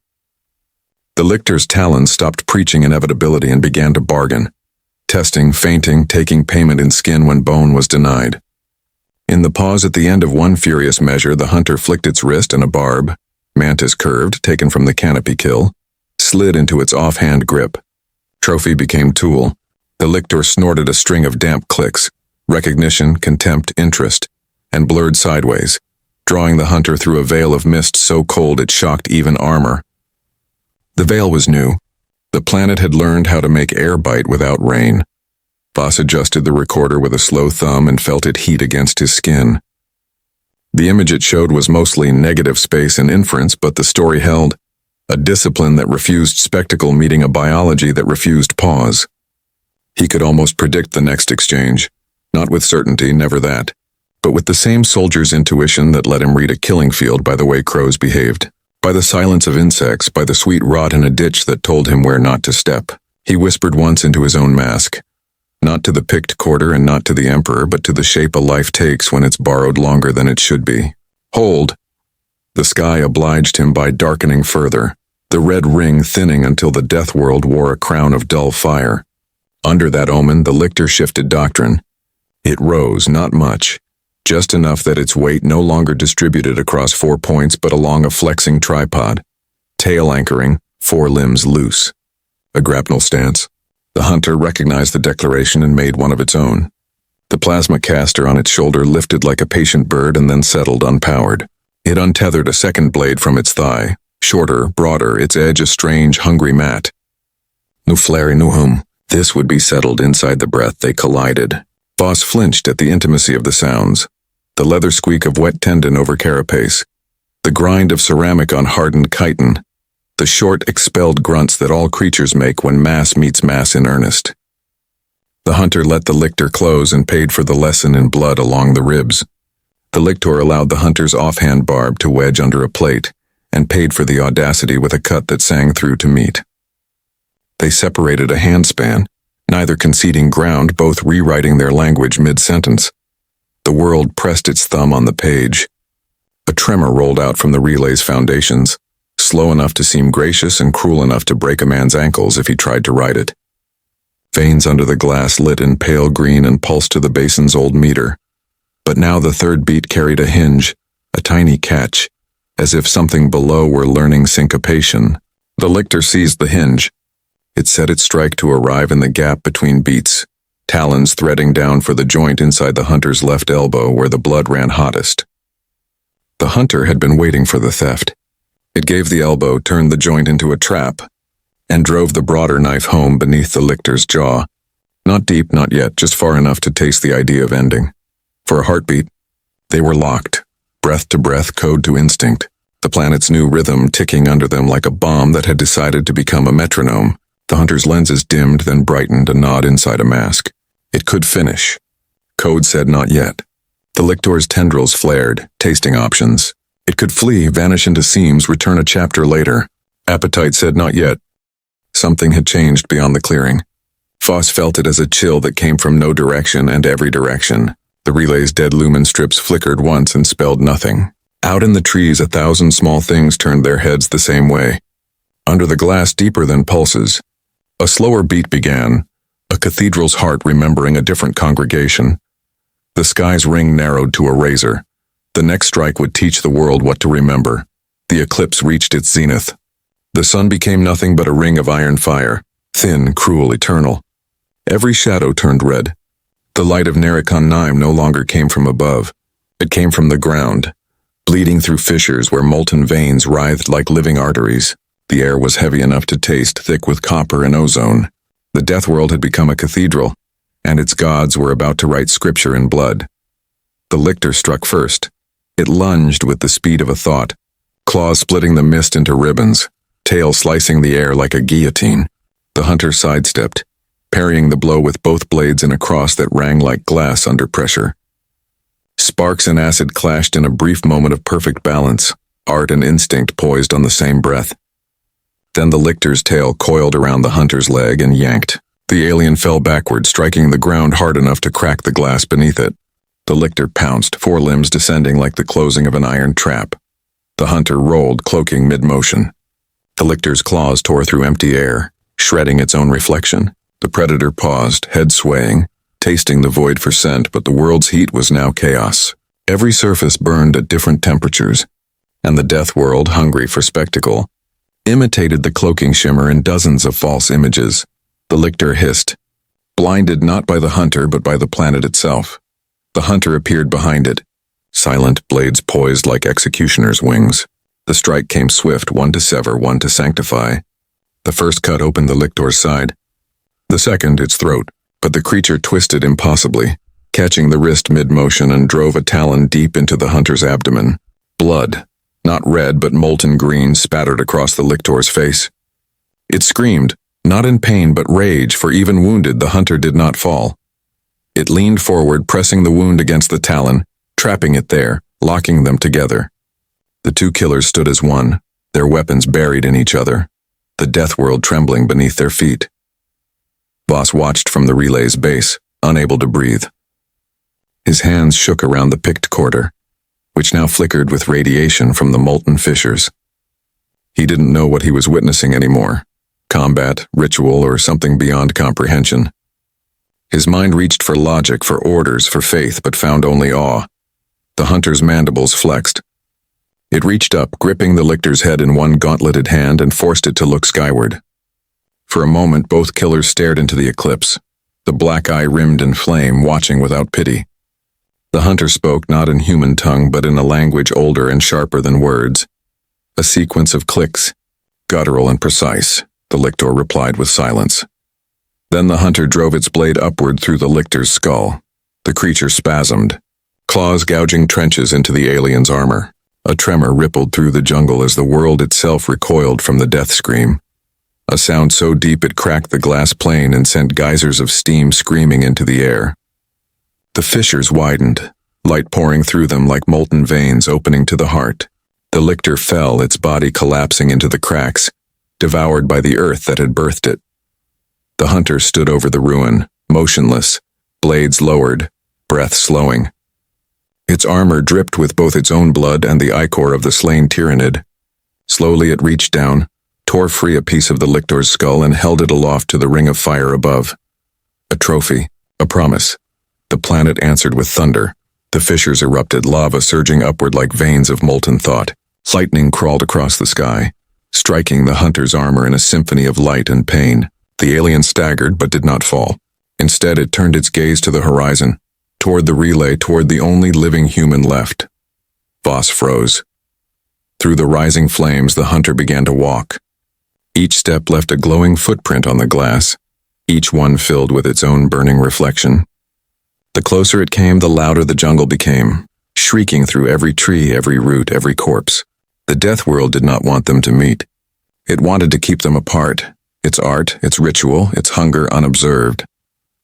The lictor's talons stopped preaching inevitability and began to bargain, testing, feinting, taking payment in skin when bone was denied. In the pause at the end of one furious measure, the hunter flicked its wrist and a barb, mantis curved, taken from the canopy kill, slid into its offhand grip. Trophy became tool. The lictor snorted a string of damp clicks, recognition, contempt, interest, and blurred sideways, drawing the hunter through a veil of mist so cold it shocked even armor. The veil was new. The planet had learned how to make air bite without rain. Voss adjusted the recorder with a slow thumb and felt it heat against his skin. The image it showed was mostly negative space and inference, but the story held. A discipline that refused spectacle meeting a biology that refused pause. He could almost predict the next exchange. Not with certainty, never that, but with the same soldier's intuition that let him read a killing field by the way crows behaved, by the silence of insects, by the sweet rot in a ditch that told him where not to step. He whispered once into his own mask, not to the picked quarter and not to the emperor, but to the shape a life takes when it's borrowed longer than it should be. Hold! The sky obliged him by darkening further, the red ring thinning until the death world wore a crown of dull fire. Under that omen, the lictor shifted doctrine. It rose, not much, just enough that its weight no longer distributed across 4 points but along a flexing tripod, tail anchoring, 4 limbs loose. A grapnel stance. The hunter recognized the declaration and made one of its own. The plasma caster on its shoulder lifted like a patient bird and then settled unpowered. It untethered a second blade from its thigh, shorter, broader, its edge a strange, hungry mat. Nu flare nuhum. This would be settled inside the breath they collided. Voss flinched at the intimacy of the sounds. The leather squeak of wet tendon over carapace. The grind of ceramic on hardened chitin. The short, expelled grunts that all creatures make when mass meets mass in earnest. The hunter let the lictor close and paid for the lesson in blood along the ribs. The lictor allowed the hunter's offhand barb to wedge under a plate, and paid for the audacity with a cut that sang through to meat. They separated a handspan, neither conceding ground, both rewriting their language mid-sentence. The world pressed its thumb on the page. A tremor rolled out from the relay's foundations, slow enough to seem gracious and cruel enough to break a man's ankles if he tried to ride it. Veins under the glass lit in pale green and pulsed to the basin's old meter. But now the third beat carried a hinge, a tiny catch, as if something below were learning syncopation. The lictor seized the hinge. It set its strike to arrive in the gap between beats, talons threading down for the joint inside the hunter's left elbow where the blood ran hottest. The hunter had been waiting for the theft. It gave the elbow, turned the joint into a trap, and drove the broader knife home beneath the lictor's jaw. Not deep, not yet, just far enough to taste the idea of ending. For a heartbeat, they were locked, breath to breath, code to instinct, the planet's new rhythm ticking under them like a bomb that had decided to become a metronome. The hunter's lenses dimmed, then brightened, a nod inside a mask. It could finish. Code said not yet. The lictor's tendrils flared, tasting options. It could flee, vanish into seams, return a chapter later. Appetite said not yet. Something had changed beyond the clearing. Voss felt it as a chill that came from no direction and every direction. The relay's dead lumen strips flickered once and spelled nothing. Out in the trees, 1,000 small things turned their heads the same way. Under the glass deeper than pulses, a slower beat began, a cathedral's heart remembering a different congregation. The sky's ring narrowed to a razor. The next strike would teach the world what to remember. The eclipse reached its zenith. The sun became nothing but a ring of iron fire, thin, cruel, eternal. Every shadow turned red. The light of narration no longer came from above. It came from the ground, bleeding through fissures where molten veins writhed like living arteries. The air was heavy enough to taste, thick with copper and ozone. The death world had become a cathedral, and its gods were about to write scripture in blood. The lictor struck first. It lunged with the speed of a thought, claws splitting the mist into ribbons, tail slicing the air like a guillotine. The hunter sidestepped, parrying the blow with both blades in a cross that rang like glass under pressure. Sparks and acid clashed in a brief moment of perfect balance, art and instinct poised on the same breath. Then the lictor's tail coiled around the hunter's leg and yanked. The alien fell backward, striking the ground hard enough to crack the glass beneath it. The lictor pounced, forelimbs descending like the closing of an iron trap. The hunter rolled, cloaking mid-motion. The lictor's claws tore through empty air, shredding its own reflection. The predator paused, head swaying, tasting the void for scent, but the world's heat was now chaos. Every surface burned at different temperatures, and the death world, hungry for spectacle, imitated the cloaking shimmer in dozens of false images. The lictor hissed, blinded not by the hunter but by the planet itself. The hunter appeared behind it, silent, blades poised like executioner's wings. The strike came swift, one to sever, one to sanctify. The first cut opened the lictor's side, the second its throat, but the creature twisted impossibly, catching the wrist mid-motion and drove a talon deep into the hunter's abdomen. Blood, not red but molten green, spattered across the lictor's face. It screamed, not in pain but rage, for even wounded the hunter did not fall. It leaned forward, pressing the wound against the talon, trapping it there, locking them together. The two killers stood as one, their weapons buried in each other, the death world trembling beneath their feet. Voss watched from the relay's base, unable to breathe. His hands shook around the picked quarter, which now flickered with radiation from the molten fissures. He didn't know what he was witnessing anymore, combat, ritual, or something beyond comprehension. His mind reached for logic, for orders, for faith, but found only awe. The hunter's mandibles flexed. It reached up, gripping the lictor's head in one gauntleted hand and forced it to look skyward. For a moment, both killers stared into the eclipse, the black eye rimmed in flame, watching without pity. The hunter spoke not in human tongue, but in a language older and sharper than words. A sequence of clicks, guttural and precise. The lictor replied with silence. Then the hunter drove its blade upward through the lictor's skull. The creature spasmed, claws gouging trenches into the alien's armor. A tremor rippled through the jungle as the world itself recoiled from the death scream. A sound so deep it cracked the glass plane and sent geysers of steam screaming into the air. The fissures widened, light pouring through them like molten veins opening to the heart. The lictor fell, its body collapsing into the cracks, devoured by the earth that had birthed it. The hunter stood over the ruin, motionless, blades lowered, breath slowing. Its armor dripped with both its own blood and the ichor of the slain tyrannid. Slowly it reached down, tore free a piece of the lictor's skull and held it aloft to the ring of fire above. A trophy, a promise. The planet answered with thunder. The fissures erupted, lava surging upward like veins of molten thought. Lightning crawled across the sky, striking the hunter's armor in a symphony of light and pain. The alien staggered but did not fall. Instead, it turned its gaze to the horizon, toward the relay, toward the only living human left. Voss froze. Through the rising flames, the hunter began to walk. Each step left a glowing footprint on the glass, each one filled with its own burning reflection. The closer it came, the louder the jungle became, shrieking through every tree, every root, every corpse. The death world did not want them to meet. It wanted to keep them apart, its art, its ritual, its hunger unobserved.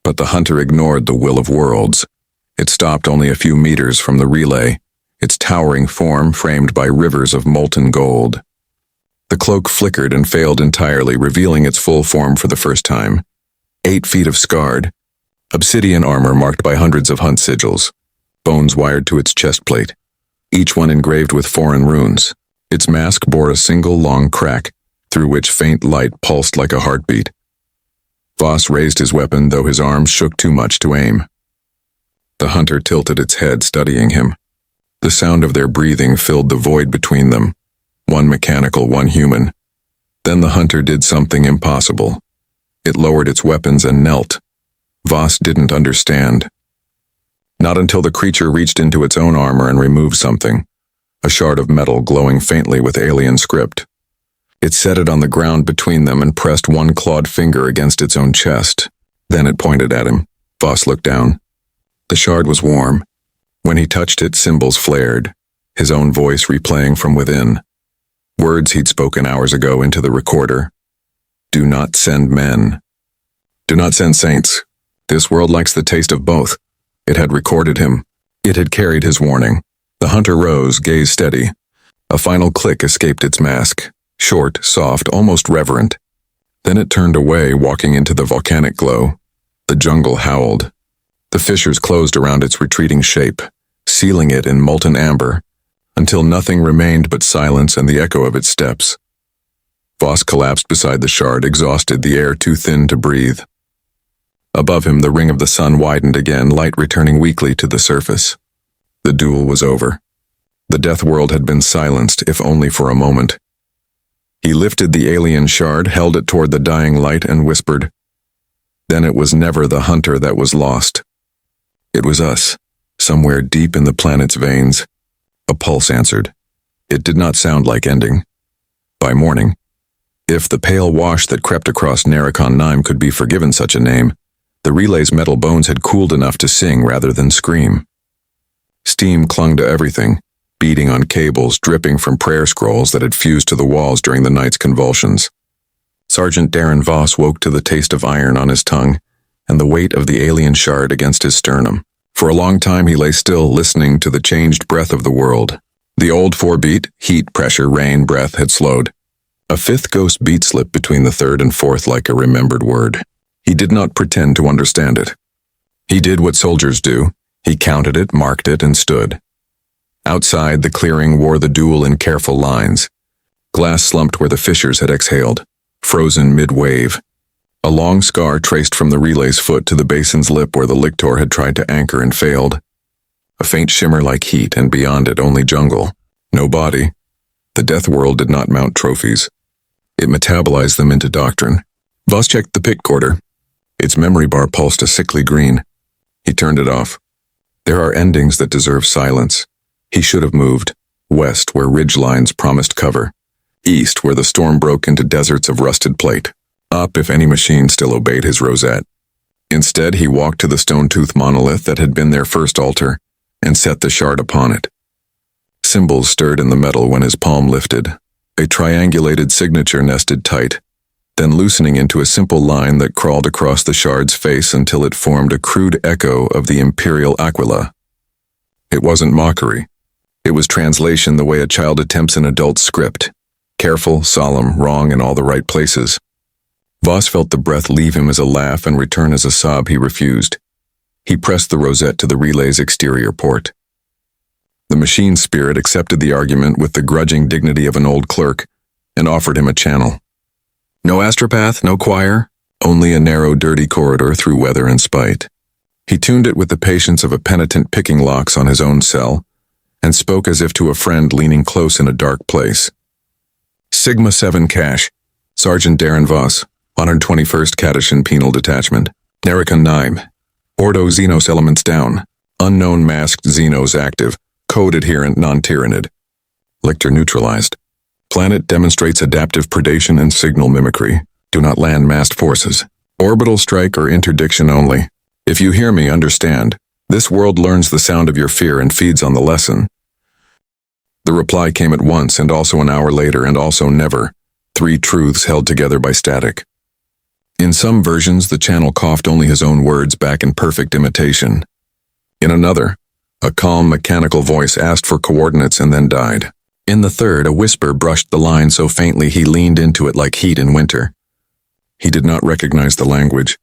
But the hunter ignored the will of worlds. It stopped only a few meters from the relay, its towering form framed by rivers of molten gold. The cloak flickered and failed entirely, revealing its full form for the first time. 8 feet of scarred, obsidian armor marked by hundreds of hunt sigils, bones wired to its chest plate, each one engraved with foreign runes. Its mask bore a single long crack, through which faint light pulsed like a heartbeat. Voss raised his weapon, though his arms shook too much to aim. The hunter tilted its head, studying him. The sound of their breathing filled the void between them, one mechanical, one human. Then the hunter did something impossible. It lowered its weapons and knelt. Voss didn't understand. Not until the creature reached into its own armor and removed something, a shard of metal glowing faintly with alien script. It set it on the ground between them and pressed one clawed finger against its own chest. Then it pointed at him. Voss looked down. The shard was warm. When he touched it, symbols flared, his own voice replaying from within. Words he'd spoken hours ago into the recorder. Do not send men. Do not send saints. This world likes the taste of both. It had recorded him. It had carried his warning. The hunter rose, gaze steady. A final click escaped its mask. Short, soft, almost reverent. Then it turned away, walking into the volcanic glow. The jungle howled. The fissures closed around its retreating shape, sealing it in molten amber, until nothing remained but silence and the echo of its steps. Voss collapsed beside the shard, exhausted, the air too thin to breathe. Above him, the ring of the sun widened again, light returning weakly to the surface. The duel was over. The death world had been silenced, if only for a moment. He lifted the alien shard, held it toward the dying light, and whispered, "Then it was never the hunter that was lost. It was us, somewhere deep in the planet's veins." A pulse answered. It did not sound like ending. By morning, if the pale wash that crept across Narration 9 could be forgiven such a name, the relay's metal bones had cooled enough to sing rather than scream. Steam clung to everything, beating on cables, dripping from prayer scrolls that had fused to the walls during the night's convulsions. Sergeant Darren Voss woke to the taste of iron on his tongue and the weight of the alien shard against his sternum. For a long time he lay still, listening to the changed breath of the world. The old 4-beat, heat, pressure, rain, breath had slowed. A fifth ghost beat slipped between the third and fourth like a remembered word. He did not pretend to understand it. He did what soldiers do. He counted it, marked it, and stood. Outside, the clearing wore the duel in careful lines. Glass slumped where the fissures had exhaled, frozen mid-wave. A long scar traced from the relay's foot to the basin's lip where the lictor had tried to anchor and failed. A faint shimmer like heat, and beyond it only jungle. No body. The death world did not mount trophies. It metabolized them into doctrine. Voss checked the pickcorder. Its memory bar pulsed a sickly green. He turned it off. There are endings that deserve silence. He should have moved. West, where ridge lines promised cover. East, where the storm broke into deserts of rusted plate. Up, if any machine still obeyed his rosette. Instead, he walked to the stone-tooth monolith that had been their first altar, and set the shard upon it. Symbols stirred in the metal when his palm lifted. A triangulated signature nested tight, then loosening into a simple line that crawled across the shard's face until it formed a crude echo of the Imperial Aquila. It wasn't mockery. It was translation the way a child attempts an adult script. Careful, solemn, wrong in all the right places. Voss felt the breath leave him as a laugh and return as a sob he refused. He pressed the rosette to the relay's exterior port. The machine spirit accepted the argument with the grudging dignity of an old clerk and offered him a channel. No astropath, no choir, only a narrow, dirty corridor through weather and spite. He tuned it with the patience of a penitent picking locks on his own cell, and spoke as if to a friend leaning close in a dark place. Sigma 7 Cash, Sergeant Darren Voss, 121st Cadetian Penal Detachment, Narration 9. Ordo Xenos elements down. Unknown masked Xenos active. Code adherent non-tyrannid. Lictor neutralized. Planet demonstrates adaptive predation and signal mimicry. Do not land massed forces. Orbital strike or interdiction only. If you hear me, understand. This world learns the sound of your fear and feeds on the lesson. The reply came at once, and also an hour later, and also never. 3 truths held together by static. In some versions, the channel coughed only his own words back in perfect imitation. In another, a calm mechanical voice asked for coordinates and then died. In the third, a whisper brushed the line so faintly he leaned into it like heat in winter. He did not recognize the language.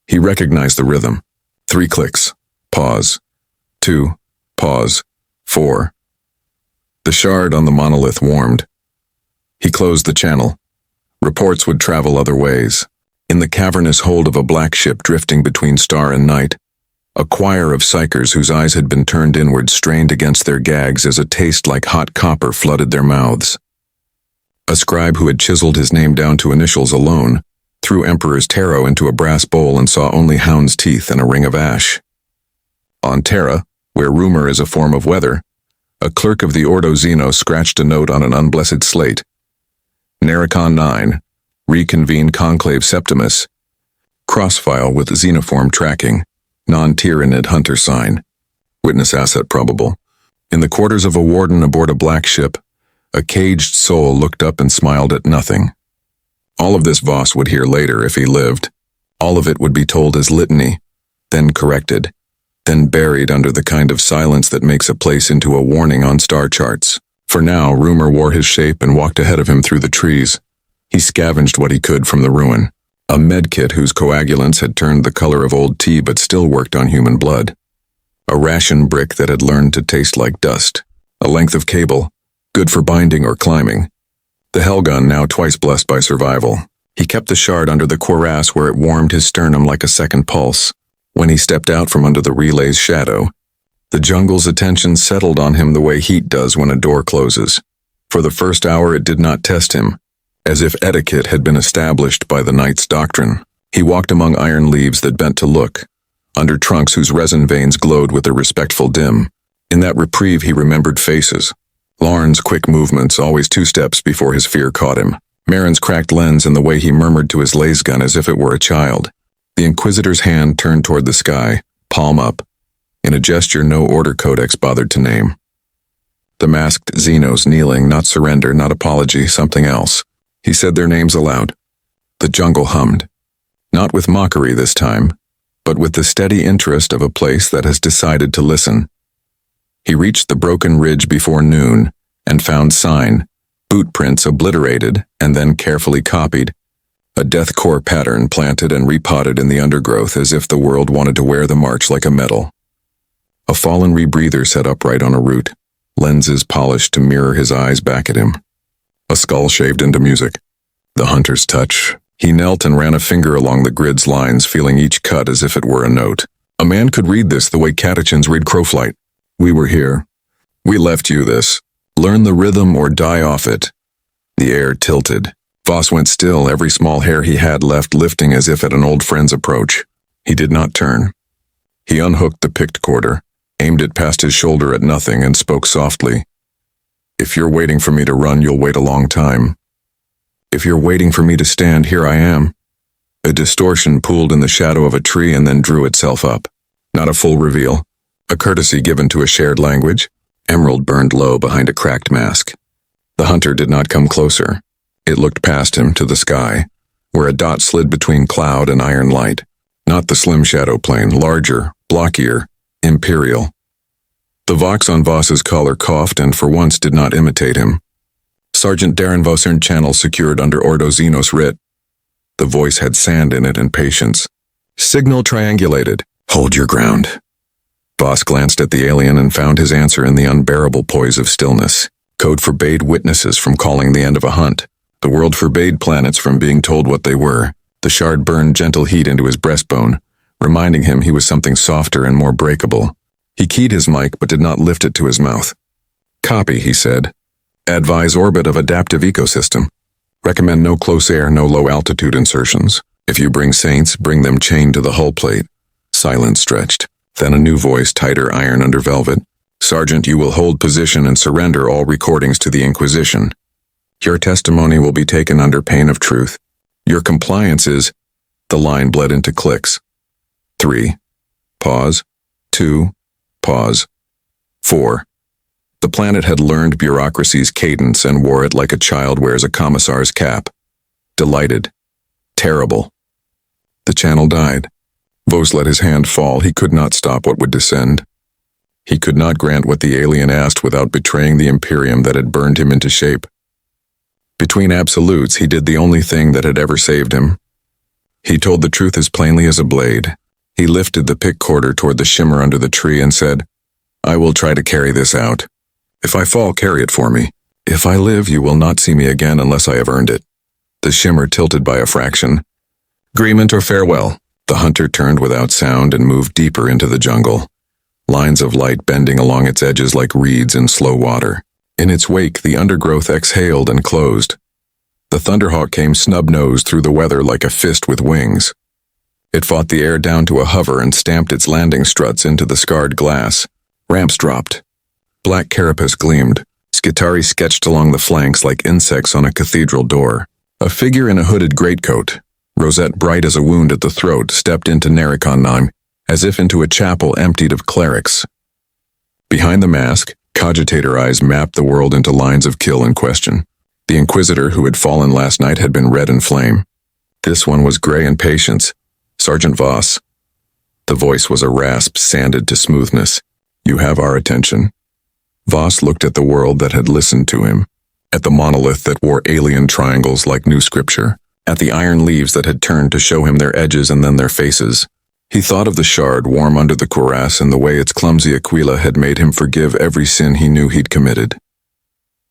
He recognized the rhythm. 3 clicks. Pause. 2. Pause. 4. The shard on the monolith warmed. He closed the channel. Reports would travel other ways. In the cavernous hold of a black ship drifting between star and night, a choir of psychers whose eyes had been turned inward strained against their gags as a taste like hot copper flooded their mouths. A scribe who had chiseled his name down to initials alone threw Emperor's Tarot into a brass bowl and saw only hound's teeth and a ring of ash. On Terra, where rumor is a form of weather, a clerk of the Ordo Xeno scratched a note on an unblessed slate. Narration 9, reconvene Conclave Septimus, crossfile with xenoform tracking, non-Tyranid hunter sign, witness asset probable. In the quarters of a warden aboard a black ship, a caged soul looked up and smiled at nothing. All of this Voss would hear later if he lived. All of it would be told as litany, then corrected, then buried under the kind of silence that makes a place into a warning on star charts. For now, rumor wore his shape and walked ahead of him through the trees. He scavenged what he could from the ruin. A medkit whose coagulants had turned the color of old tea but still worked on human blood. A ration brick that had learned to taste like dust. A length of cable, good for binding or climbing. The Hellgun now twice blessed by survival. He kept the shard under the cuirass where it warmed his sternum like a second pulse. When he stepped out from under the relay's shadow, the jungle's attention settled on him the way heat does when a door closes. For the first hour it did not test him, as if etiquette had been established by the knight's doctrine. He walked among iron leaves that bent to look, under trunks whose resin veins glowed with a respectful dim. In that reprieve he remembered faces. Larn's quick movements, always 2 steps before his fear caught him. Marin's cracked lens and the way he murmured to his lasgun as if it were a child. The Inquisitor's hand turned toward the sky, palm up, in a gesture no order codex bothered to name. The masked Xenos kneeling, not surrender, not apology, something else. He said their names aloud. The jungle hummed. Not with mockery this time, but with the steady interest of a place that has decided to listen. He reached the broken ridge before noon and found sign, boot prints obliterated and then carefully copied, a deathcore pattern planted and repotted in the undergrowth as if the world wanted to wear the march like a medal. A fallen rebreather set upright on a root, lenses polished to mirror his eyes back at him. A skull shaved into music. The hunter's touch. He knelt and ran a finger along the grid's lines, feeling each cut as if it were a note. A man could read this the way catechins read crowflight. We were here. We left you this. Learn the rhythm or die off it. The air tilted. Voss went still, every small hair he had left lifting as if at an old friend's approach. He did not turn. He unhooked the picked quarter, aimed it past his shoulder at nothing, and spoke softly. If you're waiting for me to run, you'll wait a long time. If you're waiting for me to stand, here I am. A distortion pooled in the shadow of a tree and then drew itself up. Not a full reveal. A courtesy given to a shared language. Emerald burned low behind a cracked mask. The hunter did not come closer. It looked past him to the sky, where a dot slid between cloud and iron light. Not the slim shadow plane, larger, blockier, imperial. The Vox on Voss's collar coughed and for once did not imitate him. Sergeant Darren Vossern channel secured under Ordo Xenos writ. The voice had sand in it and patience. Signal triangulated. Hold your ground. Voss glanced at the alien and found his answer in the unbearable poise of stillness. Code forbade witnesses from calling the end of a hunt. The world forbade planets from being told what they were. The shard burned gentle heat into his breastbone, reminding him he was something softer and more breakable. He keyed his mic but did not lift it to his mouth. Copy, he said. Advise orbit of adaptive ecosystem. Recommend no close air, no low altitude insertions. If you bring saints, bring them chained to the hull plate. Silence stretched. Then a new voice, tighter iron under velvet. Sergeant, you will hold position and surrender all recordings to the Inquisition. Your testimony will be taken under pain of truth. Your compliance is... The line bled into clicks. 3. Pause. 2. Pause. 4. The planet had learned bureaucracy's cadence and wore it like a child wears a commissar's cap. Delighted. Terrible. The channel died. Voss let his hand fall. He could not stop what would descend. He could not grant what the alien asked without betraying the Imperium that had burned him into shape. Between absolutes, he did the only thing that had ever saved him. He told the truth as plainly as a blade. He lifted the pick quarter toward the shimmer under the tree and said, I will try to carry this out. If I fall, carry it for me. If I live, you will not see me again unless I have earned it. The shimmer tilted by a fraction. Agreement or farewell? The hunter turned without sound and moved deeper into the jungle, lines of light bending along its edges like reeds in slow water. In its wake, the undergrowth exhaled and closed. The thunderhawk came snub-nosed through the weather like a fist with wings. It fought the air down to a hover and stamped its landing struts into the scarred glass. Ramps dropped. Black carapace gleamed. Skitari sketched along the flanks like insects on a cathedral door. A figure in a hooded greatcoat, rosette bright as a wound at the throat, stepped into narration as if into a chapel emptied of clerics. Behind the mask, cogitator eyes mapped the world into lines of kill and question. The Inquisitor who had fallen last night had been red in flame. This one was gray in patience. Sergeant Voss. The voice was a rasp sanded to smoothness. You have our attention. Voss looked at the world that had listened to him, at the monolith that wore alien triangles like new scripture, at the iron leaves that had turned to show him their edges and then their faces. He thought of the shard warm under the cuirass and the way its clumsy Aquila had made him forgive every sin he knew he'd committed.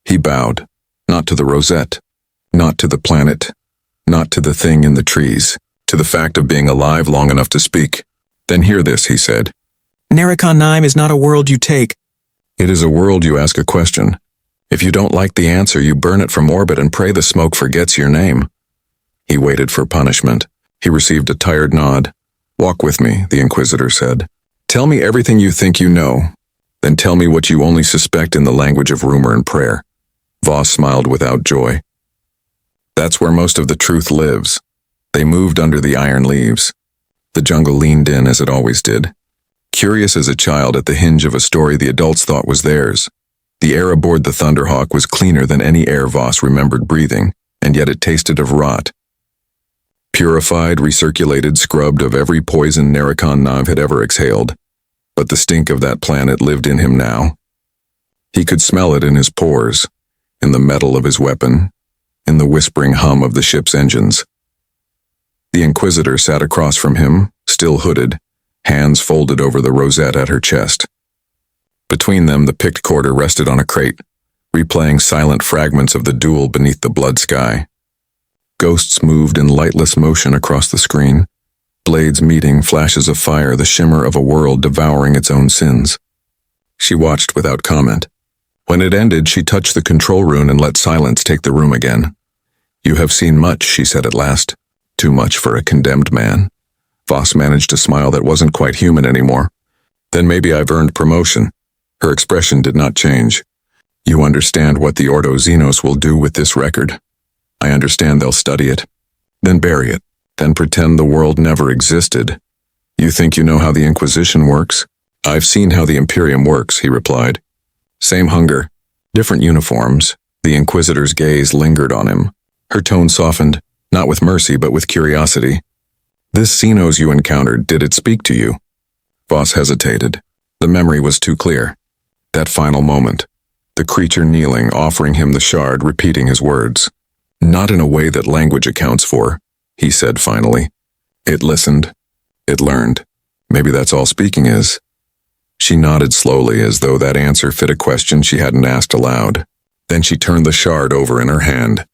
He bowed, not to the rosette, not to the planet, not to the thing in the trees, to the fact of being alive long enough to speak. Then hear this, he said. Narration is not a world you take. It is a world you ask a question. If you don't like the answer, you burn it from orbit and pray the smoke forgets your name. He waited for punishment. He received a tired nod. Walk with me, the Inquisitor said. Tell me everything you think you know. Then tell me what you only suspect in the language of rumor and prayer. Voss smiled without joy. That's where most of the truth lives. They moved under the iron leaves. The jungle leaned in as it always did. Curious as a child at the hinge of a story the adults thought was theirs. The air aboard the Thunderhawk was cleaner than any air Voss remembered breathing, and yet it tasted of rot. Purified, recirculated, scrubbed of every poison narration had ever exhaled. But the stink of that planet lived in him now. He could smell it in his pores, in the metal of his weapon, in the whispering hum of the ship's engines. The Inquisitor sat across from him, still hooded, hands folded over the rosette at her chest. Between them, the picked quarter rested on a crate, replaying silent fragments of the duel beneath the blood sky. Ghosts moved in lightless motion across the screen, blades meeting, flashes of fire, the shimmer of a world devouring its own sins. She watched without comment. When it ended, she touched the control rune and let silence take the room again. You have seen much, she said at last. Too much for a condemned man. Voss managed a smile that wasn't quite human anymore. Then maybe I've earned promotion. Her expression did not change. You understand what the Ordo Xenos will do with this record. I understand they'll study it, then bury it, then pretend the world never existed. You think you know how the Inquisition works? I've seen how the Imperium works, he replied. Same hunger, different uniforms. The Inquisitor's gaze lingered on him. Her tone softened, not with mercy but with curiosity. This Xenos you encountered, did it speak to you? Voss hesitated. The memory was too clear. That final moment. The creature kneeling, offering him the shard, repeating his words. Not in a way that language accounts for, he said finally. It listened. It learned. Maybe that's all speaking is. She nodded slowly as though that answer fit a question she hadn't asked aloud. Then she turned the shard over in her hand.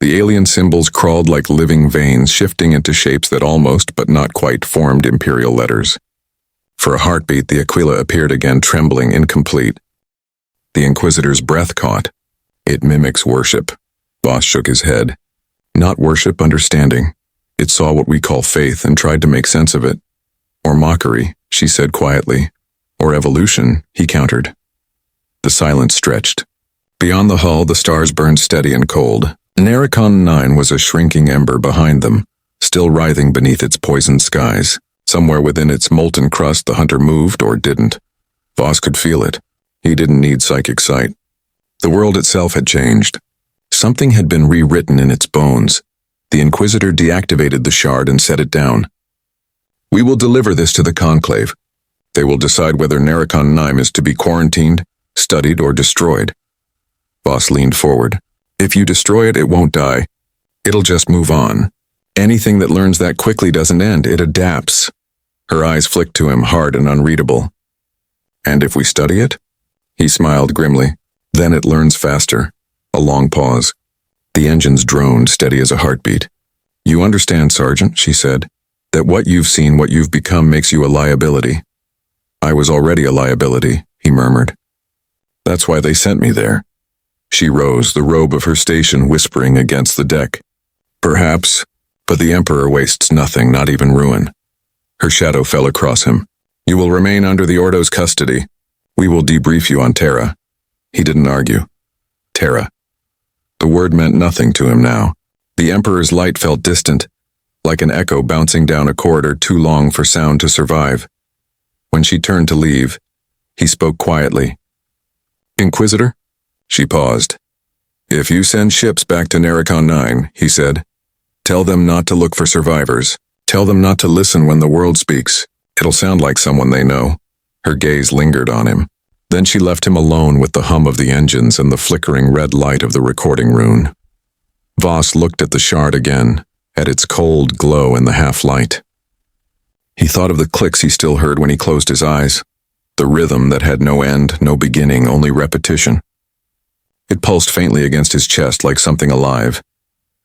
The alien symbols crawled like living veins, shifting into shapes that almost but not quite formed Imperial letters. For a heartbeat, the Aquila appeared again, trembling, incomplete. The Inquisitor's breath caught. It mimics worship. Voss shook his head. Not worship, understanding. It saw what we call faith and tried to make sense of it. Or mockery, she said quietly. Or evolution, he countered. The silence stretched. Beyond the hull, the stars burned steady and cold. Narration 9 was a shrinking ember behind them, still writhing beneath its poisoned skies. Somewhere within its molten crust, the hunter moved or didn't. Voss could feel it. He didn't need psychic sight. The world itself had changed. Something had been rewritten in its bones. The Inquisitor deactivated the shard and set it down. We will deliver this to the Conclave. They will decide whether narration 9 is to be quarantined, studied, or destroyed. Voss leaned forward. If you destroy it, it won't die. It'll just move on. Anything that learns that quickly doesn't end, it adapts. Her eyes flicked to him, hard and unreadable. And if we study it? He smiled grimly. Then it learns faster. A long pause. The engines droned, steady as a heartbeat. You understand, Sergeant, she said, that what you've seen, what you've become, makes you a liability. I was already a liability, he murmured. That's why they sent me there. She rose, the robe of her station whispering against the deck. Perhaps, but the Emperor wastes nothing, not even ruin. Her shadow fell across him. You will remain under the Ordo's custody. We will debrief you on Terra. He didn't argue. Terra. The word meant nothing to him now. The Emperor's light felt distant, like an echo bouncing down a corridor too long for sound to survive. When she turned to leave, he spoke quietly. Inquisitor? She paused. If you send ships back to Narration 9, he said, tell them not to look for survivors. Tell them not to listen when the world speaks. It'll sound like someone they know. Her gaze lingered on him. Then she left him alone with the hum of the engines and the flickering red light of the recording rune. Voss looked at the shard again, at its cold glow in the half-light. He thought of the clicks he still heard when he closed his eyes, the rhythm that had no end, no beginning, only repetition. It pulsed faintly against his chest like something alive.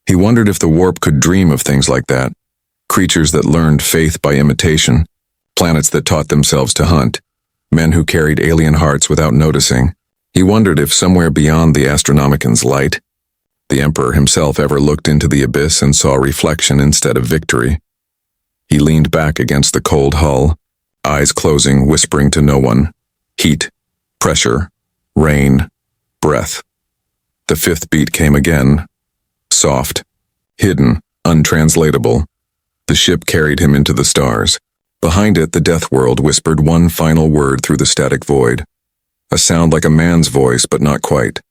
He wondered if the warp could dream of things like that, creatures that learned faith by imitation, planets that taught themselves to hunt, men who carried alien hearts without noticing. He wondered if somewhere beyond the Astronomican's light, the Emperor himself ever looked into the abyss and saw reflection instead of victory. He leaned back against the cold hull, eyes closing, whispering to no one. Heat, pressure, rain, breath. The fifth beat came again. Soft, hidden, untranslatable. The ship carried him into the stars. Behind it, the death world whispered one final word through the static void. A sound like a man's voice, but not quite.